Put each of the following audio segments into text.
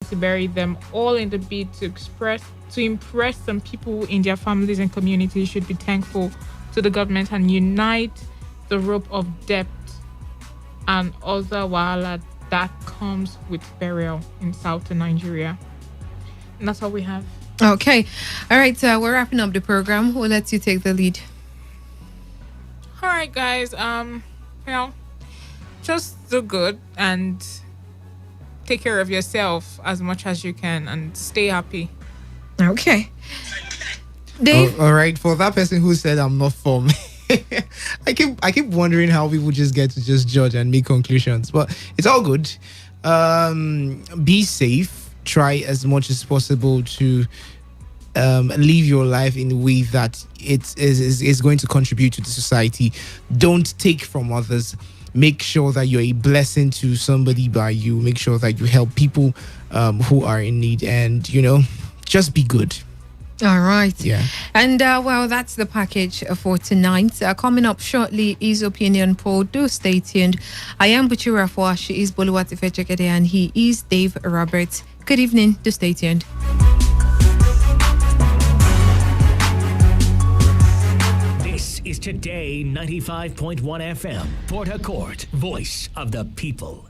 to bury them all in the bid to impress some people in their families and communities should be thankful to the government and unite the rope of debt and other wahala that comes with burial in southern Nigeria. And that's all we have. Okay. All right. We're wrapping up the program. We'll let you take the lead. All right, guys. Just do good and take care of yourself as much as you can and stay happy. Okay. Dave? All right. For that person who said I'm not for me, I keep wondering how people just get to just judge and make conclusions. But it's all good. Be safe. Try as much as possible to live your life in a way that it is going to contribute to the society. Don't take from others. Make sure that you're a blessing to somebody by you. Make sure that you help people who are in need, and just be good. All right. Yeah. And well, that's the package for tonight. Coming up shortly is Opinion Poll. Do stay tuned. I am Buchira Fwa. She is Boluwati Fechekede, and he is Dave Roberts. Good evening. Do stay tuned. This is Today 95.1 FM, Port Harcourt, voice of the people.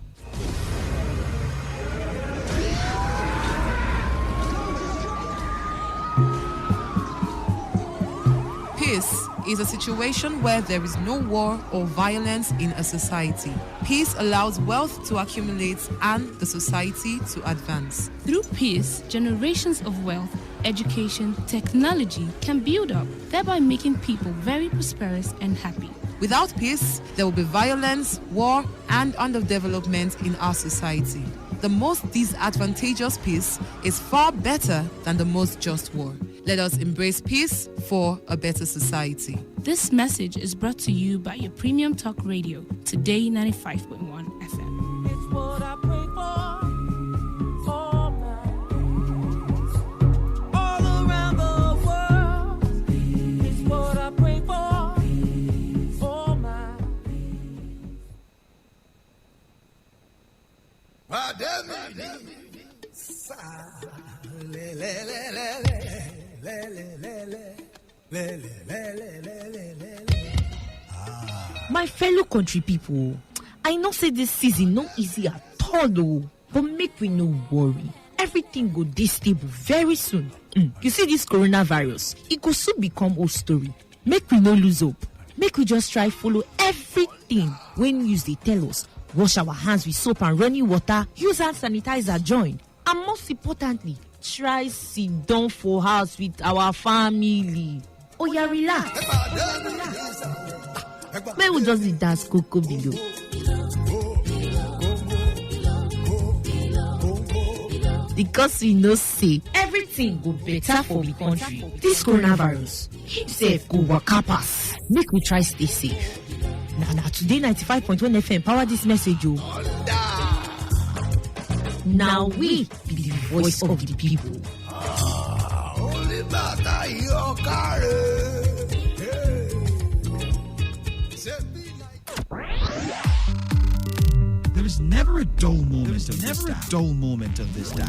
Peace is a situation where there is no war or violence in a society. Peace allows wealth to accumulate and the society to advance. Through peace, generations of wealth, education, technology can build up, thereby making people very prosperous and happy. Without peace, there will be violence, war, and underdevelopment in our society. The most disadvantageous peace is far better than the most just war. Let us embrace peace for a better society. This message is brought to you by your premium talk radio, Today 95.1 FM. It's what I pray for all around the world. It's what I pray for my My fellow country people, I know say this season no easy at all though, but make we no worry. Everything go dey stable very soon. You see this coronavirus, it go soon become old story. Make we no lose hope. Make we just try follow everything when news they tell us. Wash our hands with soap and running water. Use hand sanitizer join. And most importantly, try sit down for house with our family. Oh yeah, relax. May we just did dance cocoa below. Because we know say everything go better for the country. This coronavirus himself go waka pass. Make we try stay safe. Now today 95.1 FM power this message oh. Now we be the voice of the people. only matter your There is never a dull moment of this dial.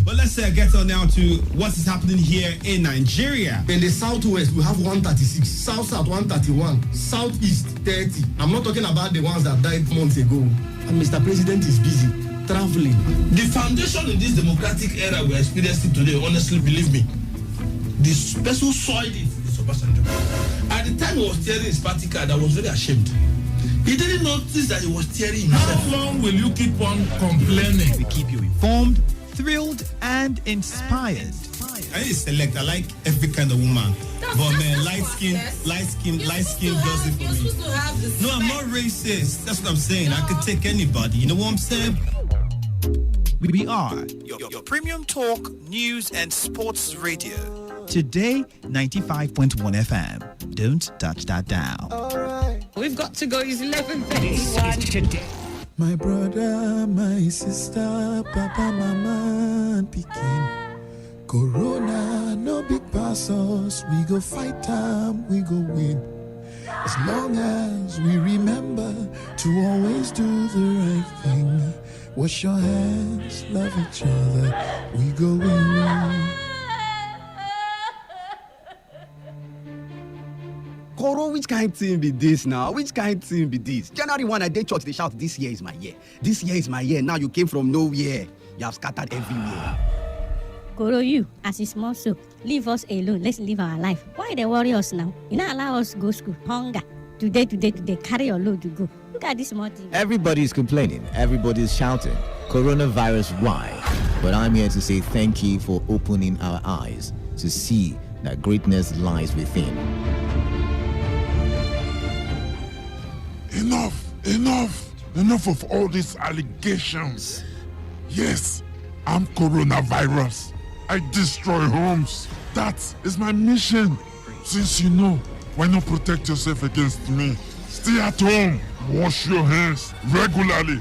But let's get on now to what is happening here in Nigeria. In the southwest, we have 136, south 131, southeast 30. I'm not talking about the ones that died months ago. And Mr. President is busy traveling. The foundation in this democratic era we're experiencing today, honestly, believe me, the person soiled it is Obasanjo. At the time he was tearing his party card, I was very ashamed. He didn't notice that he was tearing himself. How long will you keep on complaining? We keep you informed, thrilled, and inspired. I need to select. I like every kind of woman. But man, light skin does it for me. No, I'm not racist. That's what I'm saying. I could take anybody. You know what I'm saying? We are your premium talk, news, and sports radio. Today, 95.1 FM. Don't touch that dial. We've got to go. It's 11:30. This is Today. My brother, my sister, papa, mama, and pikin. Corona, no big pass us. We go fight time, we go win. As long as we remember to always do the right thing. Wash your hands, love each other. We go in. Koro, which kind of thing be this now? Which kind of thing be this? January 1, I did church, they shout, this year is my year. This year is my year. Now you came from nowhere. You have scattered everywhere. Koro, you, as a small soap, leave us alone. Let's live our life. Why they worry us now? You not allow us to go school. Hunger. Today, carry your load to go. Look at this small thing. Everybody's complaining. Everybody's shouting. Coronavirus, why? But I'm here to say thank you for opening our eyes to see that greatness lies within. Enough of all these allegations. Yes, I'm coronavirus. I destroy homes. That is my mission. Since you know, why not protect yourself against me? Stay at home. Wash your hands regularly.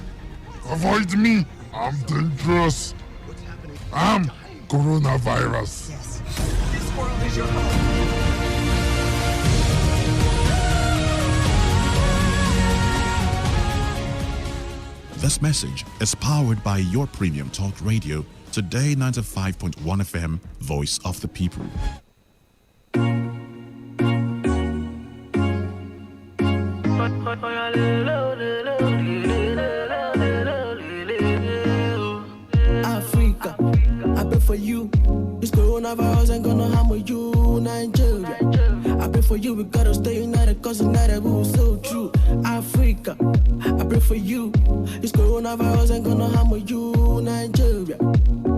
Avoid me. I'm dangerous. I'm coronavirus. Yes. This world is your home. This message is powered by your premium talk radio, Today 95.1 FM, Voice of the People. Africa, I pray for you. This coronavirus ain't gonna harm you, Nigeria. I pray for you, we gotta stay united, cause united we will so true. Africa, I pray for you. This coronavirus ain't gonna harm you, Nigeria.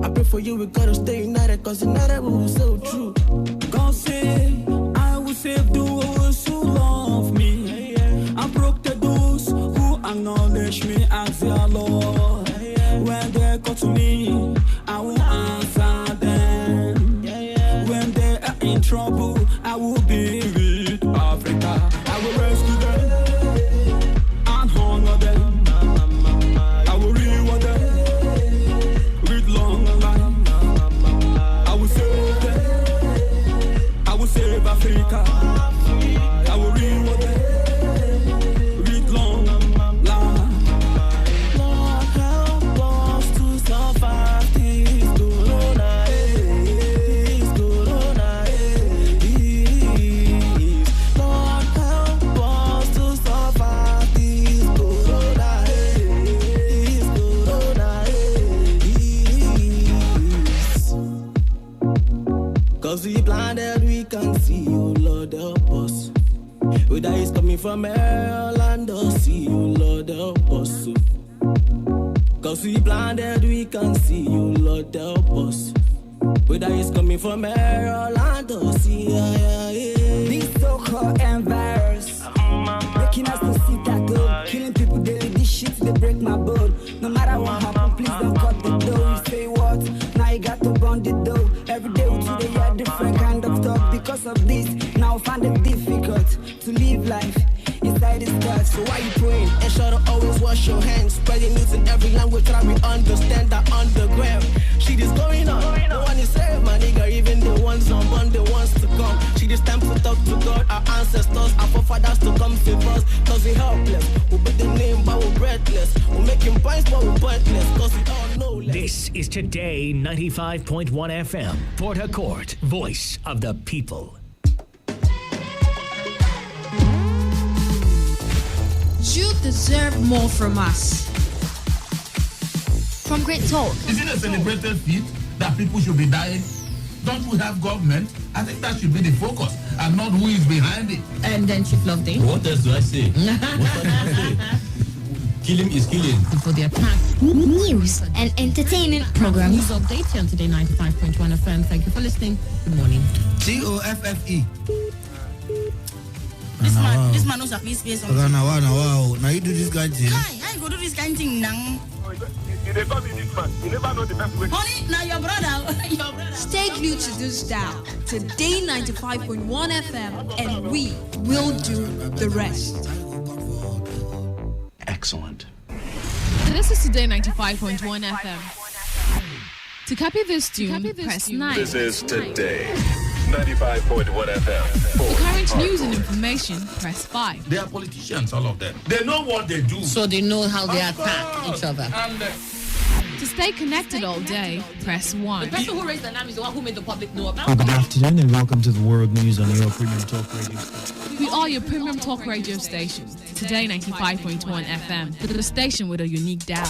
I pray for you, we gotta stay united, cause united we will so true. God say, I will save those who love me. I broke those who acknowledge me as their Lord. When they call to me, I will answer them. When they are in trouble, I will be with Africa. I will rescue them and honor them. I will reward them with long life. I will save them. I will save Africa. I will reward them with long life. Lord, help us to survive this corona. This corona. Lord, help us to survive this corona. This corona. Cause we blinded, we can see you, Lord, help us. Whether it's coming from Ireland or see you, Lord, help us. Cause we blinded, we can see you, Lord, help us. Whether it's coming from Ireland or see This so-called virus making us to sit at home, killing people daily. This shit they break my bone. No matter what happen, please don't cut the dough. You say what? Now you got to burn the dough. Every day we today hear different kind of talk. Because of this, now I find it difficult to live life inside this gut. So why you praying? And sure to always wash your hands. Spreading news in every language that we understand that underground. Shit is going on. No one is safe, my nigga. Even the ones unborn, the ones to come. Shit is time to talk to God, our ancestors, our forefathers to come save us. Cause we helpless. We beat the name, but we're breathless. We're making points, but we're pointless. Cause we all know less. This is Today 95.1 FM, Port Harcourt, Voice of the People. You deserve more from us. From Great Talk. Is it a celebrated feat that people should be dying? Don't we have government? I think that should be the focus and not who is behind it. And then Chief Loveday. What else do I say? Killing is killing. For the attack. News and entertainment programs. News update on Today 95.1 FM. Thank you for listening. Good morning. TOFFE. This man knows at least face on. Now you do this kind of thing. Hi, I go do this kind of thing now. You never be this man. You never know the best way. Honey, now your brother. Stay glued to this dial. Today 95.1 FM, and we will do the rest. Excellent. This is Today 95.1 FM. To copy this tune, press 9. This is Today 95.1 FM. For current news and information, press 5. They are politicians, all of them. They know what they do. So they know how they attack each other. And To stay connected all day, press 1. The person who raised the name is the one who made the public know about Good afternoon and welcome to the World News on your Premium Talk Radio. We are your premium talk radio station. Today 95.1 FM. The station with a unique dial.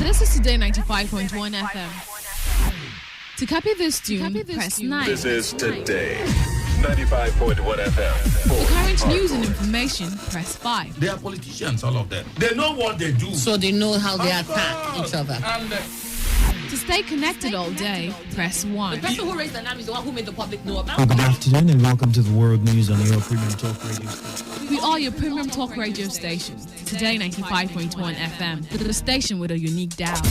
This is Today 95.1 FM. To copy this tune, press 9. This is Today 95.1 FM. For current news and information, press 5. They are politicians, all of them. They know what they do. So they know how they attack each other. And To stay connected all day, press 1. the person who raised the name is the one who made the public know about Good afternoon and welcome to the World News on your Premium Talk Radio. We are your premium talk radio station. Today 95.1 FM. The station with a unique dial.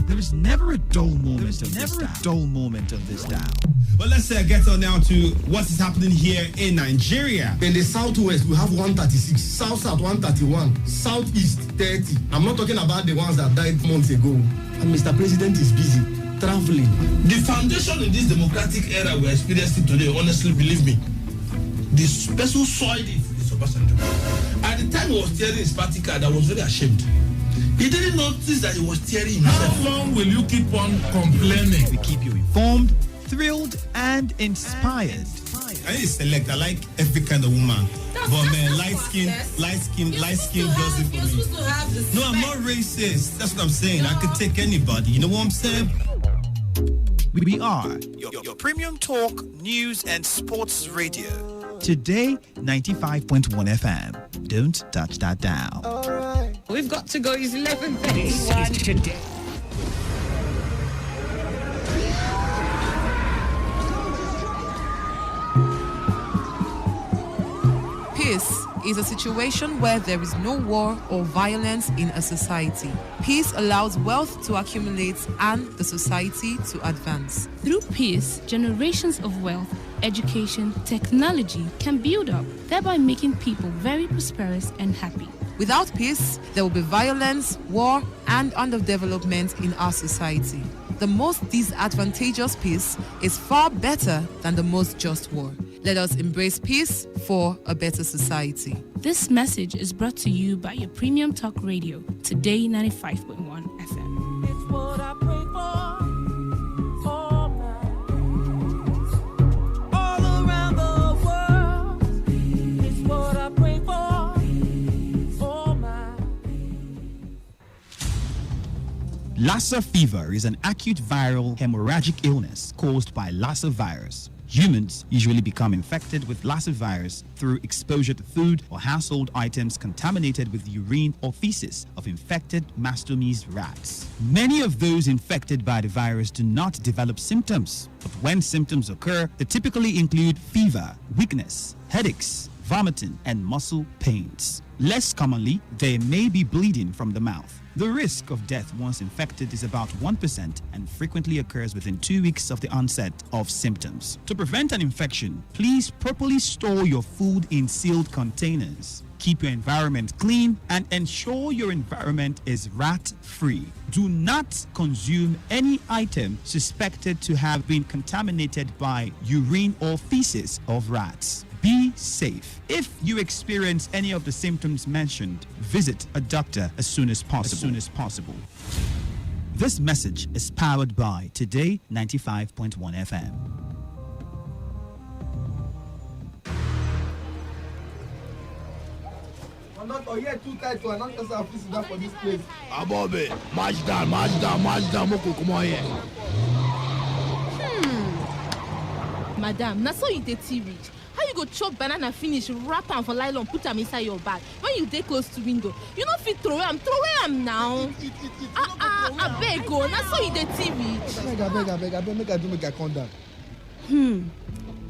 There is never a dull moment of this dial. But let's get on now to what is happening here in Nigeria. In the southwest, we have 136, south 131, southeast 30. I'm not talking about the ones that died months ago. And Mr. President is busy traveling. the foundation in this democratic era we're experiencing today, honestly, believe me, the person soiled it is Obasanjo. At the time he was tearing his party card, I was very ashamed. He didn't notice that he was tearing himself. How long will you keep on complaining? We keep you informed, thrilled, and inspired. I need to select. I like every kind of woman. But man, light skin does it for me. No, I'm not racist. That's what I'm saying. I could take anybody. You know what I'm saying? We are your premium talk, news, and sports radio. Today, 95.1 FM. Don't touch that dial. All right. We've got to go. It's 11:31. This is Today. Peace is a situation where there is no war or violence in a society. Peace allows wealth to accumulate and the society to advance. Through peace, generations of wealth, education, technology can build up, thereby making people very prosperous and happy. Without peace, there will be violence, war, and underdevelopment in our society. The most disadvantageous peace is far better than the most just war. Let us embrace peace for a better society. This message is brought to you by your premium talk radio, Today 95.1 FM. It's what I pray for all around the world. It's what I pray for all Lassa fever is an acute viral hemorrhagic illness caused by Lassa virus. Humans usually become infected with Lassa virus through exposure to food or household items contaminated with urine or feces of infected mastomys rats. Many of those infected by the virus do not develop symptoms, but when symptoms occur, they typically include fever, weakness, headaches, vomiting, and muscle pains. Less commonly, there may be bleeding from the mouth. The risk of death once infected is about 1% and frequently occurs within 2 weeks of the onset of symptoms. To prevent an infection, please properly store your food in sealed containers. Keep your environment clean and ensure your environment is rat-free. Do not consume any item suspected to have been contaminated by urine or feces of rats. Be safe. If you experience any of the symptoms mentioned, visit a doctor as soon as possible. This message is powered by Today 95.1 FM. I'm not here too tight to announce yourself for this place. Abobe, match down, Moko, come on here. Madam, now so you dey reach. How you go chop banana finish, wrap am for nylon, put am inside your bag? When you dey close to window, you no fit throw am now. Abeg go, na so you dey reach. Abeg, make I calm down.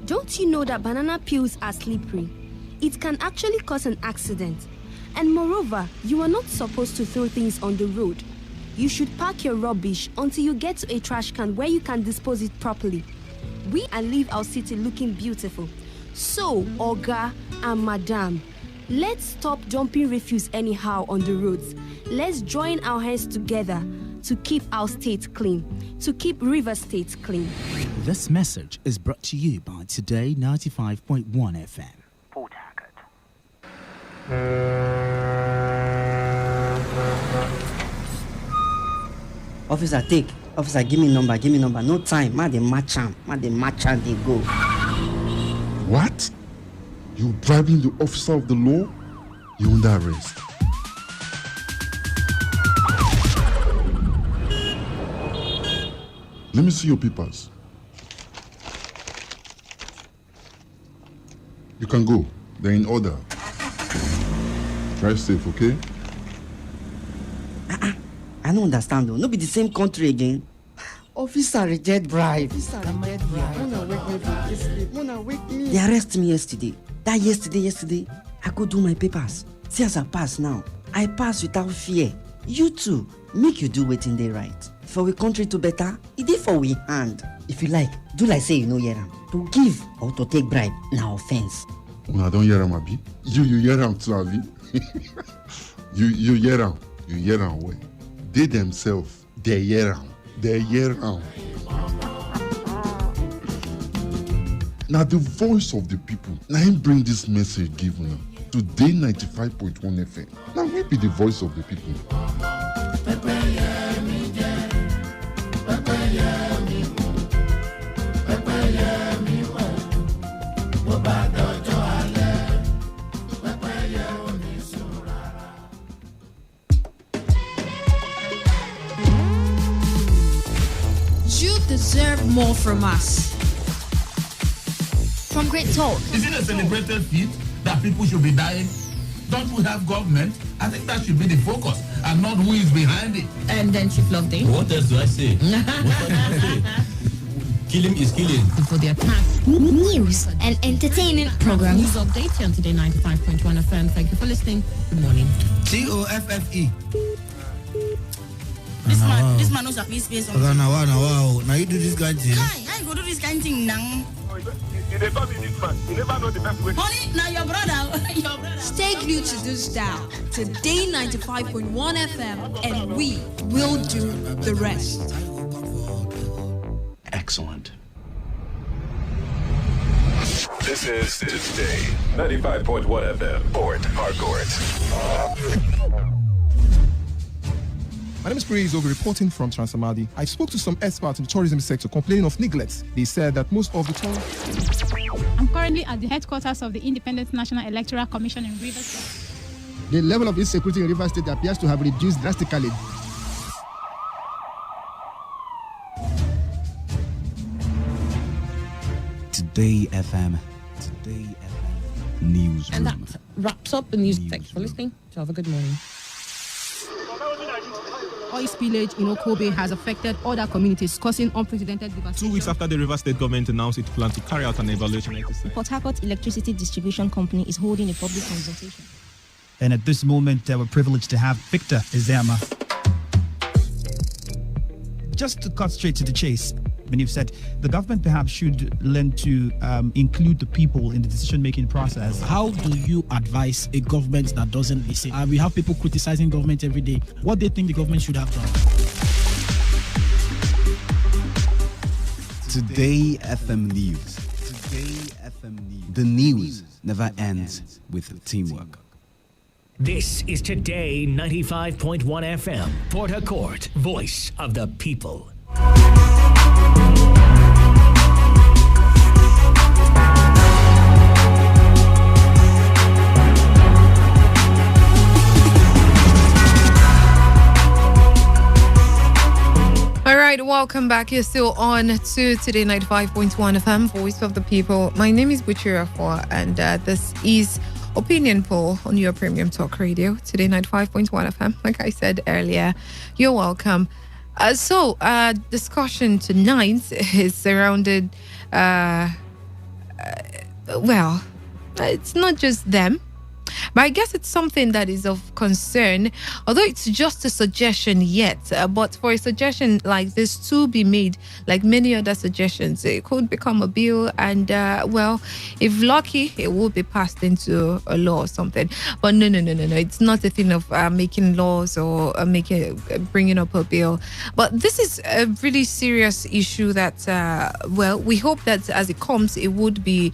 Don't you know that banana peels are slippery? It can actually cause an accident. And moreover, you are not supposed to throw things on the road. You should pack your rubbish until you get to a trash can where you can dispose it properly. We and leave our city looking beautiful. So, Oga and Madam, Let's stop dumping refuse anyhow on the roads. Let's join our hands together to keep our state clean, to keep River State clean. This message is brought to you by Today 95.1 FM. Officer, take. Officer, give me number. No time. Ma dey match am. They go. What? You driving the officer of the law? You under arrest. Let me see your papers. You can go. They're in order. Drive safe, okay? I don't understand though. No be the same country again. Officer reject bribe. They arrested me yesterday. That yesterday, I go do my papers. See as I pass now. I pass without fear. You too, make you do wetin dey right. For we country to better, it dey for we hand. If you like, do like say you no hear am. To give or to take bribe, na offense. Una don hear am, abi? You hear am too, abi? You hear am. You hear am well. They themselves, they hear am. Now the voice of the people. Now him bring this message give una. Today 95.1 FM. Now we be the voice of the people. You deserve more from us. From Great Talk. Is it a celebrated feat that people should be dying? Don't we have government? I think that should be the focus and not who is behind it. And then Chief Loveday. What else do I say? Killing is killing. For the attack. News and entertainment programs. News update on Today 95.1 FM. Thank you for listening. Good morning. TOFFE. This man knows at least space on. Now you do this kind of thing. Hi, I go do this kind of thing now. You never be this man. You never know the best way. Honey, now your brother. Stay glued to this dial. Today 95.1 FM, and we will do the rest. Excellent. This is Today 95.1 FM, Port Harcourt. My name is Praise Over, reporting from Transamadi. I spoke to some experts in the tourism sector complaining of neglect. They said that most of the tourists... I'm currently at the headquarters of the Independent National Electoral Commission in Rivers State. The level of insecurity in Rivers State appears to have reduced drastically. Today FM News. And that wraps up the news. Thanks for listening. So have a good morning. Oil spillage in Okobe has affected other communities, causing unprecedented devastation. 2 weeks after the River State government announced it planned to carry out an evaluation exercise. Port Harcourt Electricity Distribution Company is holding a public consultation. And at this moment, we're privileged to have Victor Ezema. Just to cut straight to the chase, when you've said the government perhaps should learn to include the people in the decision-making process. How do you advise a government that doesn't listen? We have people criticizing government every day. What do they think the government should have done? Today FM News. Today FM News. The news never ends with teamwork. This is Today 95.1 FM, Port Harcourt, voice of the people. All right, welcome back. You're still on to Today 95.1 FM, voice of the people. My name is Buchira Four, and this is Opinion Poll on your premium talk radio, Today 95.1 FM. Like I said earlier, you're welcome. Discussion tonight is surrounded, it's not just them, But I guess it's something that is of concern, although it's just a suggestion yet. But for a suggestion like this to be made, like many other suggestions, it could become a bill. And, well, if lucky, it will be passed into a law or something. But no. It's not a thing of making laws or bringing up a bill. But this is a really serious issue that, well, we hope that as it comes, it would be,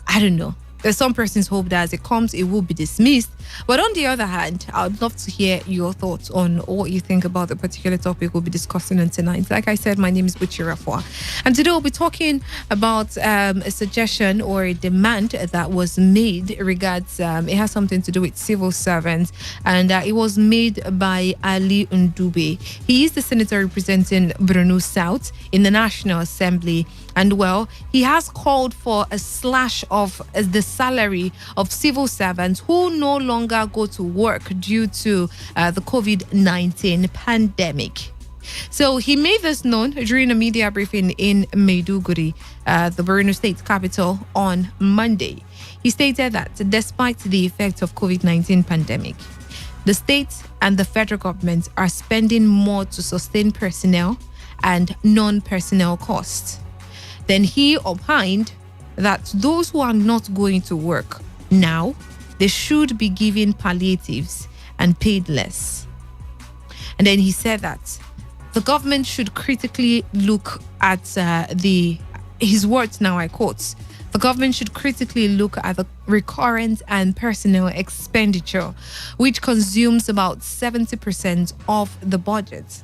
I don't know. There's some persons hope that as it comes, it will be dismissed. But on the other hand, I would love to hear your thoughts on what you think about the particular topic we'll be discussing on tonight. Like I said, my name is Buchirafua. And today we'll be talking about a suggestion or a demand that was made regards, it has something to do with civil servants. And it was made by Ali Ndube. He is the senator representing Borno South in the National Assembly. And well, he has called for a slash of the salary of civil servants who no longer go to work due to the COVID-19 pandemic. So he made this known during a media briefing in Maiduguri, the Borno State capital, on Monday. He stated that despite the effects of COVID-19 pandemic, the state and the federal government are spending more to sustain personnel and non-personnel costs. Then he opined that those who are not going to work now, they should be given palliatives and paid less. And then he said that the government should critically look at his words now, I quote, the government should critically look at the recurrent and personnel expenditure, which consumes about 70% of the budget.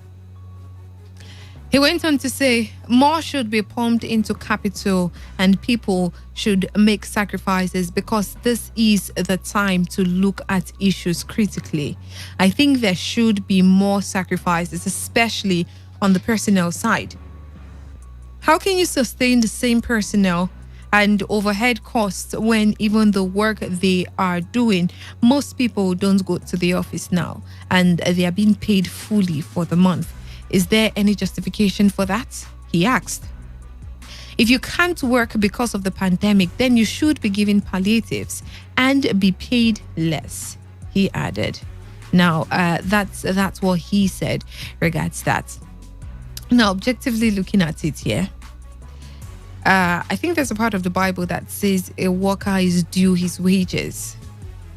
He went on to say more should be pumped into capital and people should make sacrifices because this is the time to look at issues critically. I think there should be more sacrifices, especially on the personnel side. How can you sustain the same personnel and overhead costs when even the work they are doing, most people don't go to the office now and they are being paid fully for the month? Is there any justification for that? He asked. If you can't work because of the pandemic, then you should be given palliatives and be paid less, he added. Now, that's what he said regards that. Now, objectively looking at it here, I think there's a part of the Bible that says a worker is due his wages.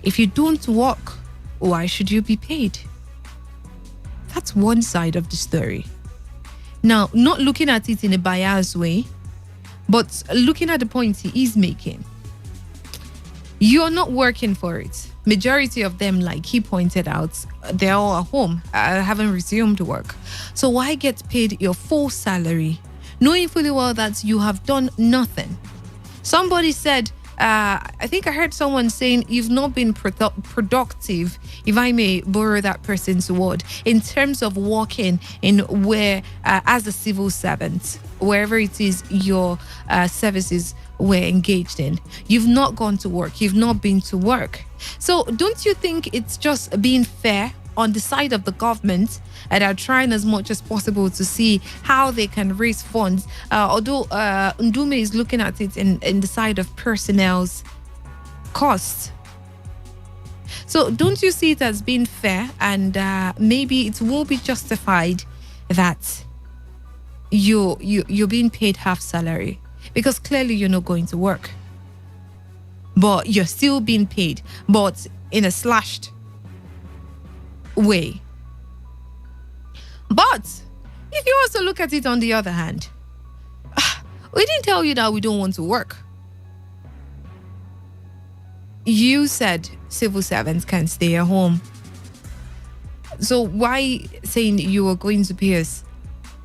If you don't work, why should you be paid? That's one side of the story. Now, not looking at it in a biased way, but looking at the points he is making. You're not working for it. Majority of them, like he pointed out, they're all at home, haven't resumed work. So why get paid your full salary, knowing fully well that you have done nothing? Somebody said, I think I heard someone saying you've not been productive, if I may borrow that person's word, in terms of working in where, as a civil servant, wherever it is your services were engaged in. You've not gone to work. You've not been to work. So don't you think it's just being fair on the side of the government and are trying as much as possible to see how they can raise funds, although Ndume is looking at it in the side of personnel's costs. So don't you see it as being fair, and maybe it will be justified that you're being paid half salary, because clearly you're not going to work, but you're still being paid, but in a slashed way. But if you also look at it on the other hand, we didn't tell you that we don't want to work. You said civil servants can stay at home. So why saying you are going to pay us,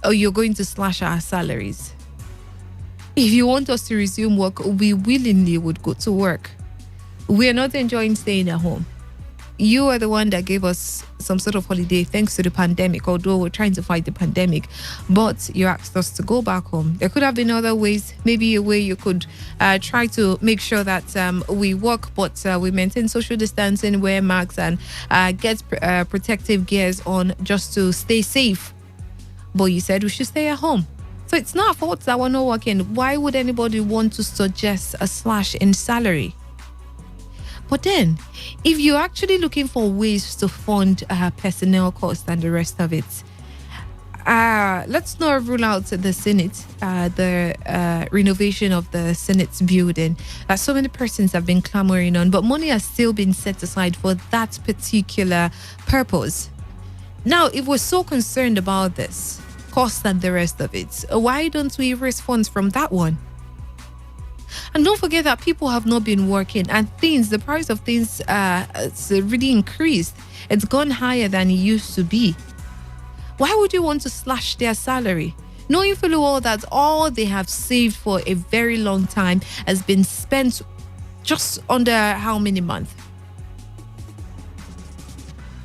or you're going to slash our salaries? If you want us to resume work, we willingly would go to work. We're not enjoying staying at home. You are the one that gave us some sort of holiday thanks to the pandemic, although we're trying to fight the pandemic. But you asked us to go back home. There could have been other ways, maybe a way you could try to make sure that we work, but we maintain social distancing, wear masks, and get protective gears on just to stay safe. But you said we should stay at home. So it's not our fault that we're not working. Why would anybody want to suggest a slash in salary? But then, if you're actually looking for ways to fund personnel costs and the rest of it, let's not rule out the Senate, the renovation of the Senate's building that so many persons have been clamoring on, but money has still been set aside for that particular purpose. Now, if we're so concerned about this cost and the rest of it, why don't we raise funds from that one? And don't forget that people have not been working, and the price of things it's really increased. It's gone higher than it used to be. Why would you want to slash their salary, knowing fully well that all they have saved for a very long time has been spent just under how many months?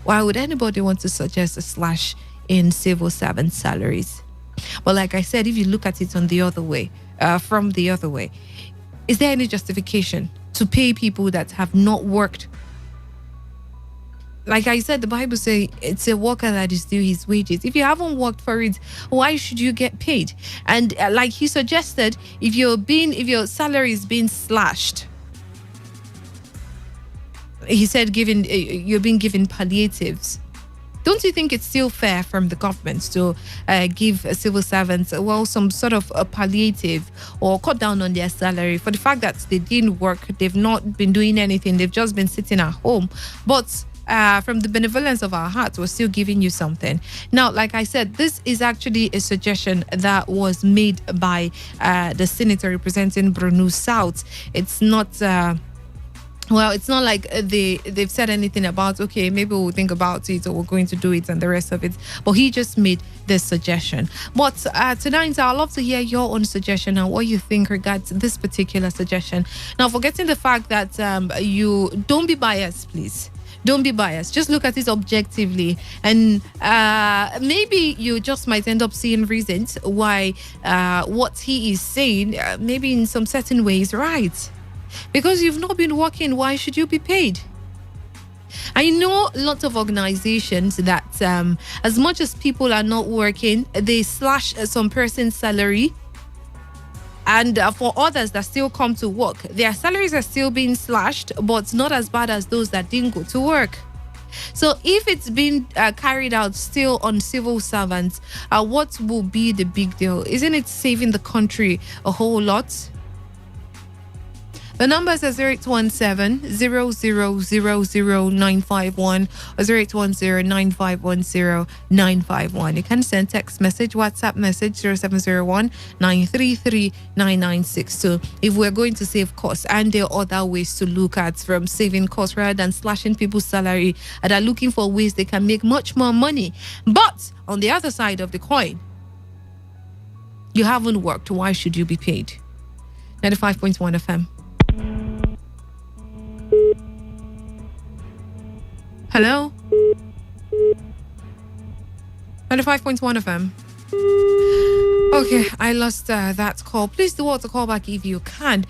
Why would anybody want to suggest a slash in civil servant salaries? But like I said, if you look at it on the other way, from the other way, is there any justification to pay people that have not worked? Like I said, the Bible says it's a worker that is due his wages. If you haven't worked for it, why should you get paid? And like he suggested, if your salary is being slashed, he said you're being given palliatives. Don't you think it's still fair from the government to give civil servants, some sort of a palliative or cut down on their salary for the fact that they didn't work, they've not been doing anything, they've just been sitting at home? But from the benevolence of our hearts, we're still giving you something. Now, like I said, this is actually a suggestion that was made by the senator representing Brunei South. It's not... it's not like they've said anything about, okay, maybe we'll think about it or we're going to do it and the rest of it. But he just made this suggestion. But tonight, I'd love to hear your own suggestion and what you think regards this particular suggestion. Now, forgetting the fact that you don't be biased, please. Don't be biased. Just look at it objectively. And maybe you just might end up seeing reasons why what he is saying, maybe in some certain ways, right. Because you've not been working, why should you be paid? I know lots of organizations that as much as people are not working, they slash some person's salary. And for others that still come to work, their salaries are still being slashed, but not as bad as those that didn't go to work. So if it's been carried out still on civil servants, what will be the big deal? Isn't it saving the country a whole lot? The numbers are 0817-0000951 or 0810-9510-951. You can send text message, WhatsApp message 0701-933-9962 if we're going to save costs. And there are other ways to look at from saving costs rather than slashing people's salary, and are looking for ways they can make much more money. But on the other side of the coin, you haven't worked, why should you be paid? 95.1 FM. Hello? 95.1 FM. Okay, I lost that call. Please do want to call back if you can.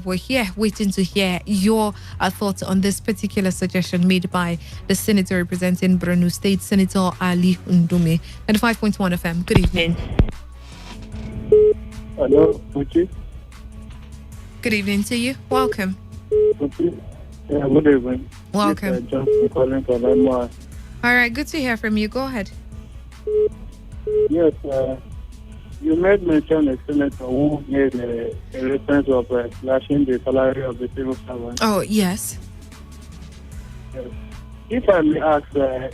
We're here waiting to hear your thoughts on this particular suggestion made by the senator representing Brunei State, Senator Ali Ndume. 95.1 FM. Good evening. Hello, Uchi. Good evening to you. Welcome. Uchi. Yeah, good evening. Welcome. Yes, Johnson calling from MY. All right, good to hear from you. Go ahead. Yes, you made mention of senator who made a reference of slashing the salary of the civil servant. Oh, yes. Yes. If I may ask, for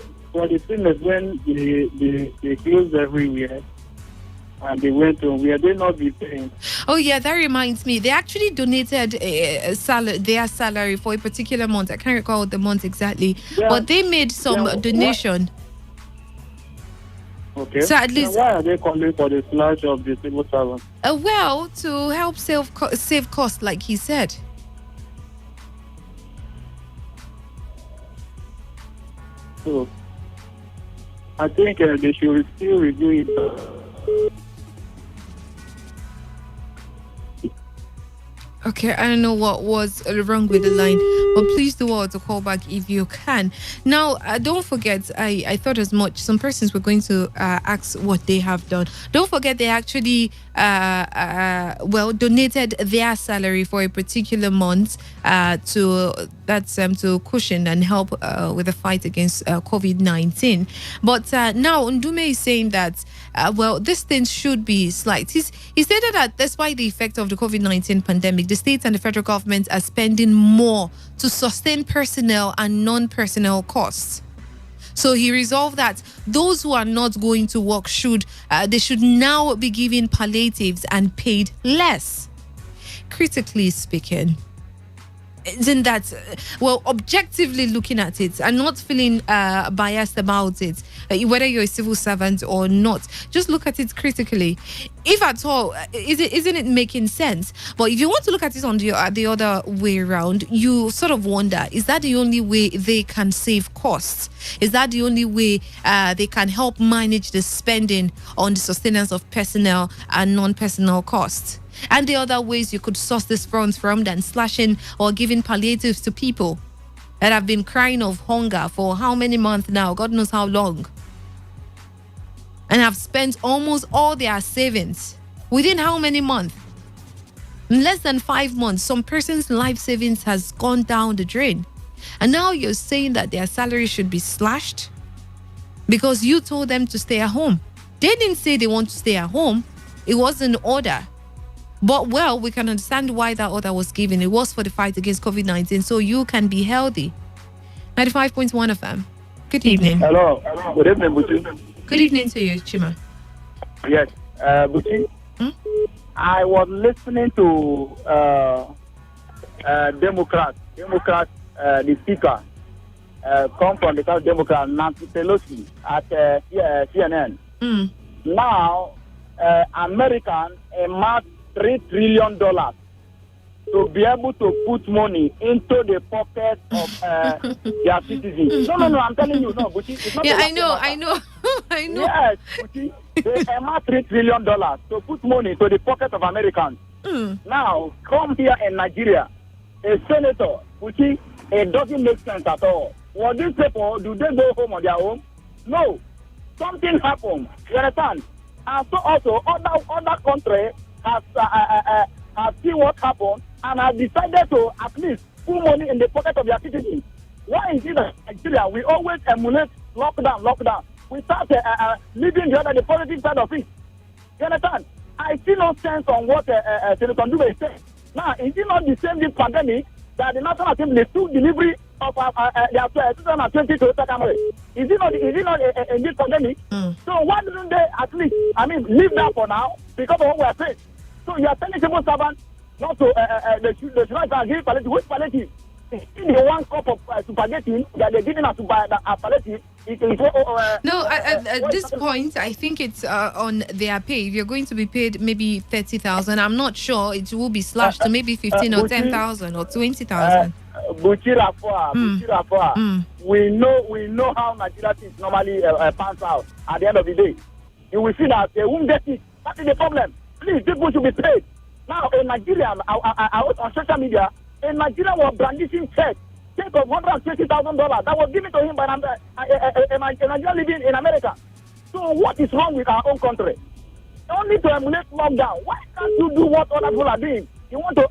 the Senate, when they closed everywhere and they went to, were they not be paying? Oh, yeah, that reminds me. They actually donated their salary for a particular month. I can't recall the month exactly. Yeah. But they made some donation. Okay. So at least, why are they calling for the slash of the civil servant? To help save costs, like he said. So, I think they should still review it. Okay, I don't know what was wrong with the line, but please do want to call back if you can. Now, don't forget, I thought as much. Some persons were going to ask what they have done. Don't forget, they actually donated their salary for a particular month to That's to cushion and help with the fight against COVID-19. But now Ndume is saying that, this thing should be slight. He stated that despite the effect of the COVID-19 pandemic, the states and the federal government are spending more to sustain personnel and non-personnel costs. So he resolved that those who are not going to work should now be given palliatives and paid less. Critically speaking, isn't that, objectively looking at it and not feeling biased about it, whether you're a civil servant or not, just look at it critically. If at all, isn't it making sense? But if you want to look at it on the other way around, you sort of wonder, is that the only way they can save costs? Is that the only way they can help manage the spending on the sustenance of personnel and non-personnel costs? And the other ways you could source these funds from than slashing or giving palliatives to people that have been crying of hunger for how many months now, God knows how long, and have spent almost all their savings within how many months? In less than 5 months, some person's life savings has gone down the drain. And now you're saying that their salary should be slashed because you told them to stay at home. They didn't say they want to stay at home. It was an order. But, we can understand why that order was given. It was for the fight against COVID-19, so you can be healthy. 95.1 FM. Good evening. Hello. Good evening, Buchi. Good evening to you, Chima. Yes, Buchi. I was listening to Democrat, the speaker, come from the South Democrat, Nancy Pelosi at CNN. Now, Americans amassed $3 trillion to be able to put money into the pocket of their citizens. No, I'm telling you, no, Buchi. It's not I know. Yes, Buchi, they amassed $3 trillion to put money to the pocket of Americans. Now, come here in Nigeria, a senator, Buchi, it doesn't make sense at all. Well, these people, do they go home on their own? No. Something happened. You understand? And so also, other countries have seen what happened and have decided to at least put money in the pocket of their citizens. Why is it that in Nigeria we always emulate lockdown? We start living the positive side of it. You understand? I see no sense on what Senator Ndube is saying. Now, is it not the same this pandemic that the National Assembly took delivery of their 2020 Toyota Camry? Is it not in this pandemic? So why didn't they at least, leave that for now because of what we are saying? So you are telling civil servants not to, they should not give palliative. Which palliative? The one cup of spaghetti that they're giving us to buy a palliative. At this point, I think it's on their pay. If you're going to be paid maybe 30,000, I'm not sure it will be slashed to maybe 15 or 10,000 or 20,000. We know how Nigeria things normally pans out at the end of the day. You will see that they won't get it. That is the problem. Please, people should be paid. Now, in Nigeria, I was on social media. In Nigeria, was brandishing check of $120,000 that was given to him by a Nigerian living in America. So, what is wrong with our own country? Only to emulate lockdown. Why can't you do what other people are doing? You want to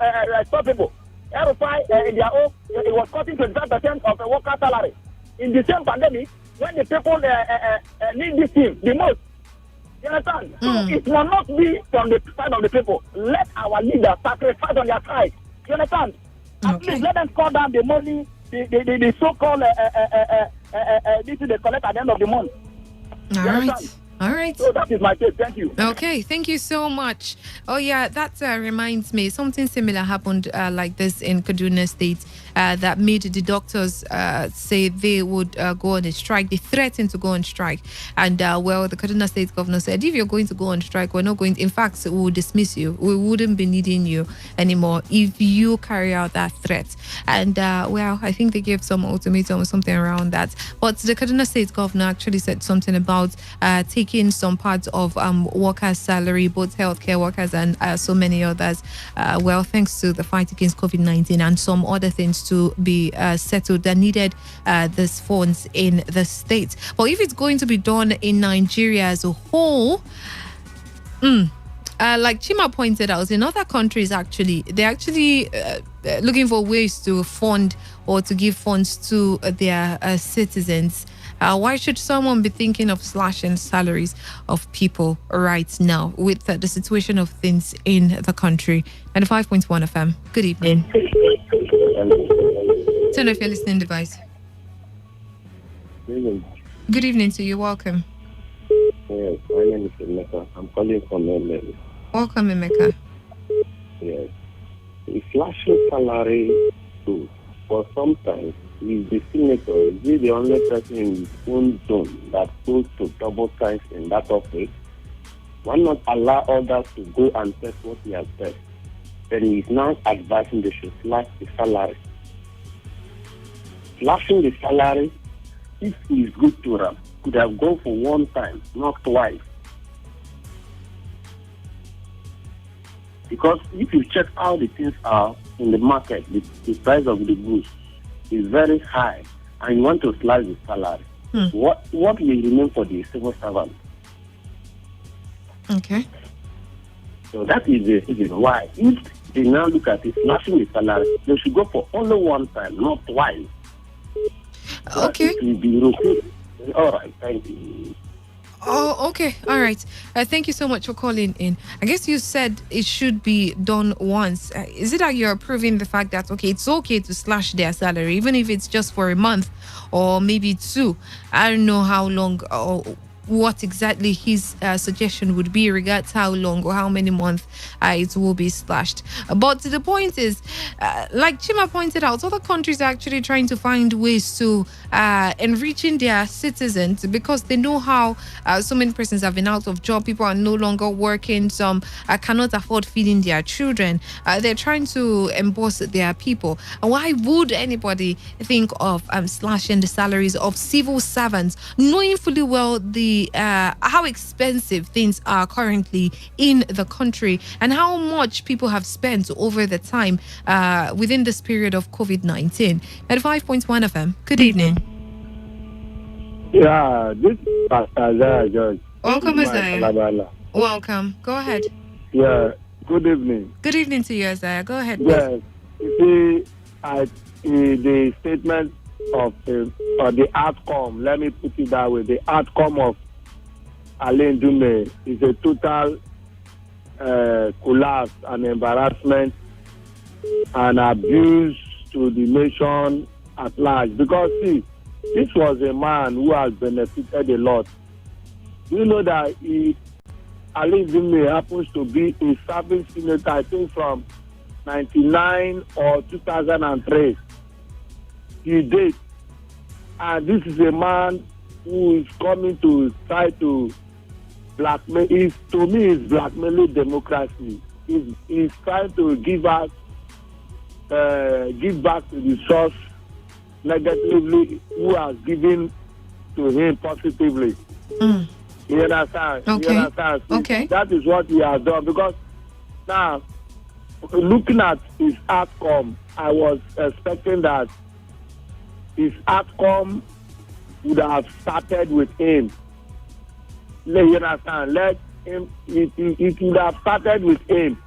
stop people. RFI in their own, it was cutting 25% of the worker salary. In the same pandemic, when the people need this thing the most. You understand? So it will not be from the side of the people. Let our leaders sacrifice on their side. You understand? At least let them call down the money, the so-called this is the collect at the end of the month. All right. So that is my case. Thank you. Okay, thank you so much. Oh yeah, that reminds me, something similar happened like this in Kaduna State that made the doctors say they would go on a strike. They threatened to go on strike, and the Kaduna State governor said, if you're going to go on strike, we're not going to, in fact, we will dismiss you. We wouldn't be needing you anymore if you carry out that threat. And I think they gave some ultimatum or something around that. But the Kaduna State governor actually said something about taking some parts of workers' salary, both healthcare workers and so many others, thanks to the fight against COVID-19 and some other things to be settled that needed these funds in the state. But if it's going to be done in Nigeria as a whole, like Chima pointed out, in other countries, they're actually looking for ways to fund or to give funds to their citizens. Why should someone be thinking of slashing salaries of people right now with the situation of things in the country? 95.1 FM. Good evening. Turn off your listening device. Good evening to you. Welcome. Yes, my name is Emeka. I'm calling from LA. Welcome, Emeka. Yes. The slashing salary too, for sometimes is the senator, is he the only person in his own zone that goes to double times in that office? Why not allow others to go and test what he has said? Then he is now advising they should slash the salary. Slashing the salary, if he is good to them, could have gone for one time, not twice. Because if you check how the things are in the market, the price of the goods is very high, and you want to slash the salary. What will remain for the civil servant? Okay. So that is the reason why, if they now look at it, slashing the salary, they should go for only one time, not twice. Okay. It will be rotated. All right, thank you. Oh, okay. All right. Thank you so much for calling in. I guess you said it should be done once. Is it that you're approving the fact that, okay, it's okay to slash their salary, even if it's just for a month or maybe two? I don't know how long or what exactly his suggestion would be regards how long or how many months it will be slashed. But the point is, like Chima pointed out, other countries are actually trying to find ways to enriching their citizens because they know how so many persons have been out of job. People are no longer working. Some cannot afford feeding their children. They're trying to emboss their people. Why would anybody think of slashing the salaries of civil servants, knowing fully well how expensive things are currently in the country and how much people have spent over the time within this period of COVID-19? At 5.1 FM. Good evening. Yeah, this is Pastor Isaiah George. Welcome, Isaiah. Welcome. Go ahead. Yeah, good evening. Good evening to you, Isaiah. Go ahead. Yes, you see, the statement of the outcome, let me put it that way, the outcome of Alain Dume is a total collapse and embarrassment and abuse to the nation at large. Because, see, this was a man who has benefited a lot. You know that Alain Dume happens to be a serving senator, I think, from 99 or 2003. He did. And this is a man who is coming to try to blackmail. To me, it's blackmailing democracy. He's trying to give back to the source negatively who has given to him positively. You understand? Okay. You understand? Okay. That is what he has done. Because now, looking at his outcome, I was expecting that his outcome would have started with him. You understand? Let him. It would have started with him,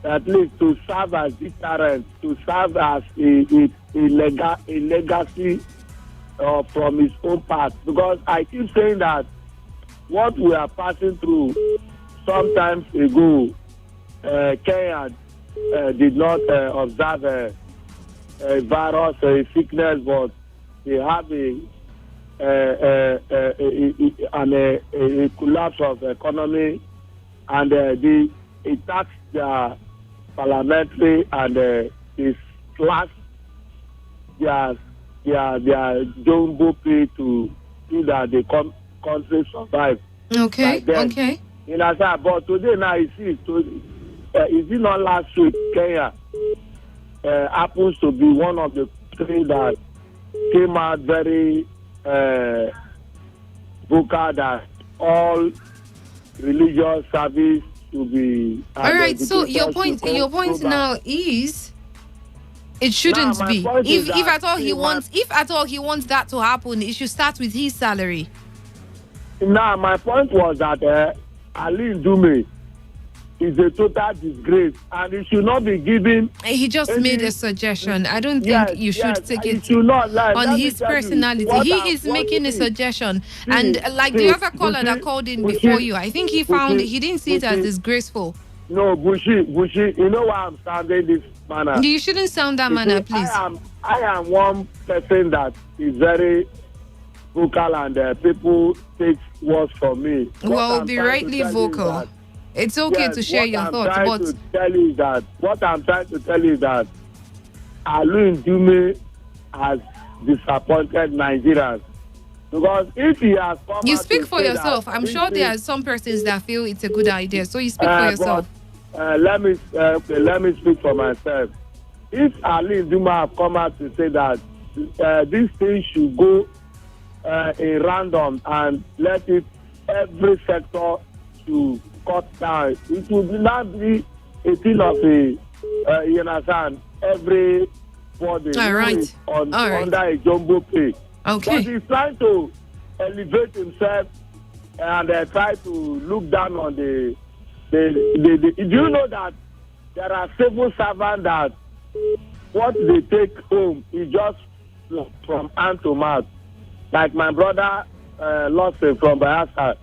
at least to serve as deterrent, to serve as a legacy from his own part. Because I keep saying that what we are passing through sometimes ago, Kenya did not observe a virus or a sickness, but they have a collapse of economy, and it taxed their parliamentary and they slashed their jumbo pay to see that the country survive. Okay. Okay. You know, but today now you see, is it not last week Kenya happens to be one of the three that came out very vocal that all religious service to be. All right. So your point now is it shouldn't be. If at all he wants that to happen, it should start with his salary. Now my point was that Alain Dume is a total disgrace, and it should not be given. He just made a suggestion. I don't think you should take it should not lie. on Let me his tell you personality. what He I'm- is what making a see, suggestion, see, and like see, the other caller that Bushi, called in Bushi, before you, I think he found Bushi, he didn't see it as Bushi. disgraceful. No, Bushi, you know why I'm sounding this manner? You shouldn't sound that You manner, see, please. I am one person that is very vocal, and people take words from me. What Well, I'm be trying to rightly tell you is vocal. that- It's okay Yes, to share what your I'm thoughts, trying but to tell you is that what I'm trying to tell you is that Alun Dume has disappointed Nigerians, because if he has come you out speak to for say yourself. that I'm sure there are some persons that feel it's a good idea, so you speak for yourself. Let me speak for myself. If Alun Dume have come out to say that this thing should go in random and let it every sector to cut down, it will not be a thing of a you understand, everybody All right. under a jumbo pay. Okay. But he's trying to elevate himself and try to look down on the do you know that there are civil servants that what they take home is just from hand to mouth? Like my brother Lawson from Bayelsa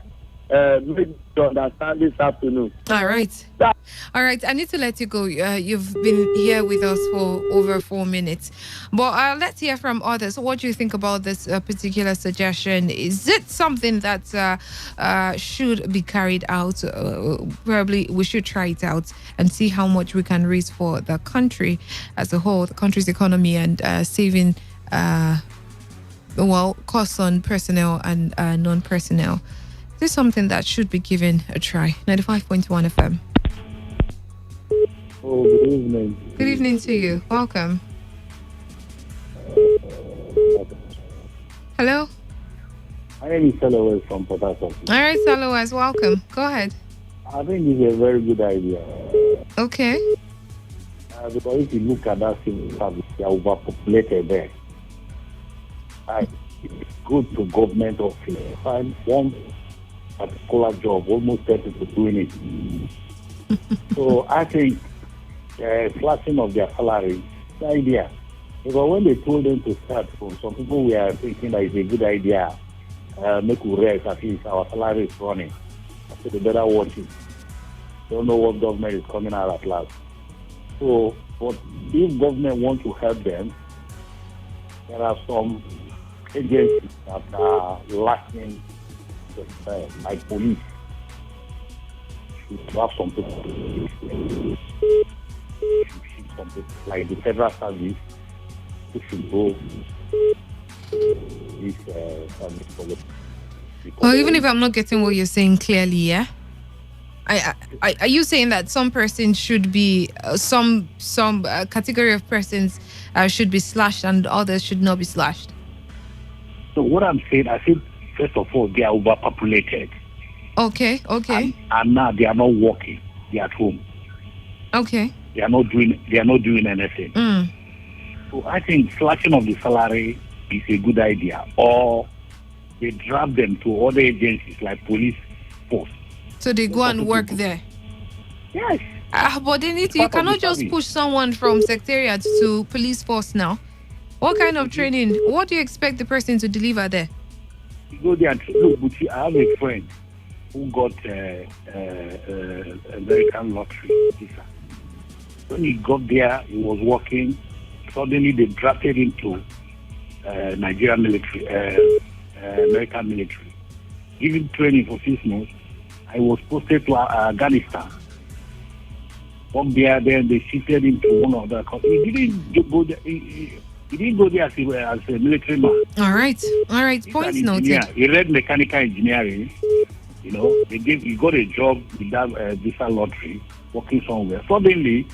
made to understand this afternoon. All right. All right. I need to let you go. You've been here with us for over 4 minutes. But let's hear from others. What do you think about this particular suggestion? Is it something that should be carried out? Probably we should try it out and see how much we can raise for the country as a whole, the country's economy, and saving costs on personnel and non-personnel. This is something that should be given a try. 95.1 FM. Oh, good evening. Good evening to you. Welcome. Hello? My name is Salaway from Port Harcourt. All right, Salawaz, welcome. Go ahead. I think it's a very good idea. Okay. Because if you look at that civil service, they are overpopulated there. It's good to government office. Find one particular job, almost 10 people doing it. So I think slashing of their salary, the idea. Because when they told them to start from, some people were thinking that it's a good idea. Make we rest, at least our salary is running. So they better watch it. Don't know what government is coming out at last. So, but if government wants to help them, there are some agencies that are lacking, like police. Should have some people, like the federal service, who should go this service for the. Well, even if I'm not getting what you're saying clearly, yeah? Are you saying that some persons should be, some category of persons should be slashed and others should not be slashed? So what I'm saying, I think, first of all, they are overpopulated. Okay. And now they are not working. They are at home. Okay. They are not doing anything. So I think slashing of the salary is a good idea. Or they drag them to other agencies like police force. So they go and work there? Yes. But they need to, you cannot just push someone from secretariat to police force now. What kind of training? What do you expect the person to deliver there? You go there and look, Buchi, I have a friend who got American lottery visa. When he got there, he was working. Suddenly they drafted him to Nigerian military, American military. Given training for 6 months, I was posted to Afghanistan. From there, then they shifted him to one of the countries. He didn't go there. He didn't go there as a military man. All right. Point noted. He read mechanical engineering. You know, he got a job with that visa lottery, working somewhere. Suddenly,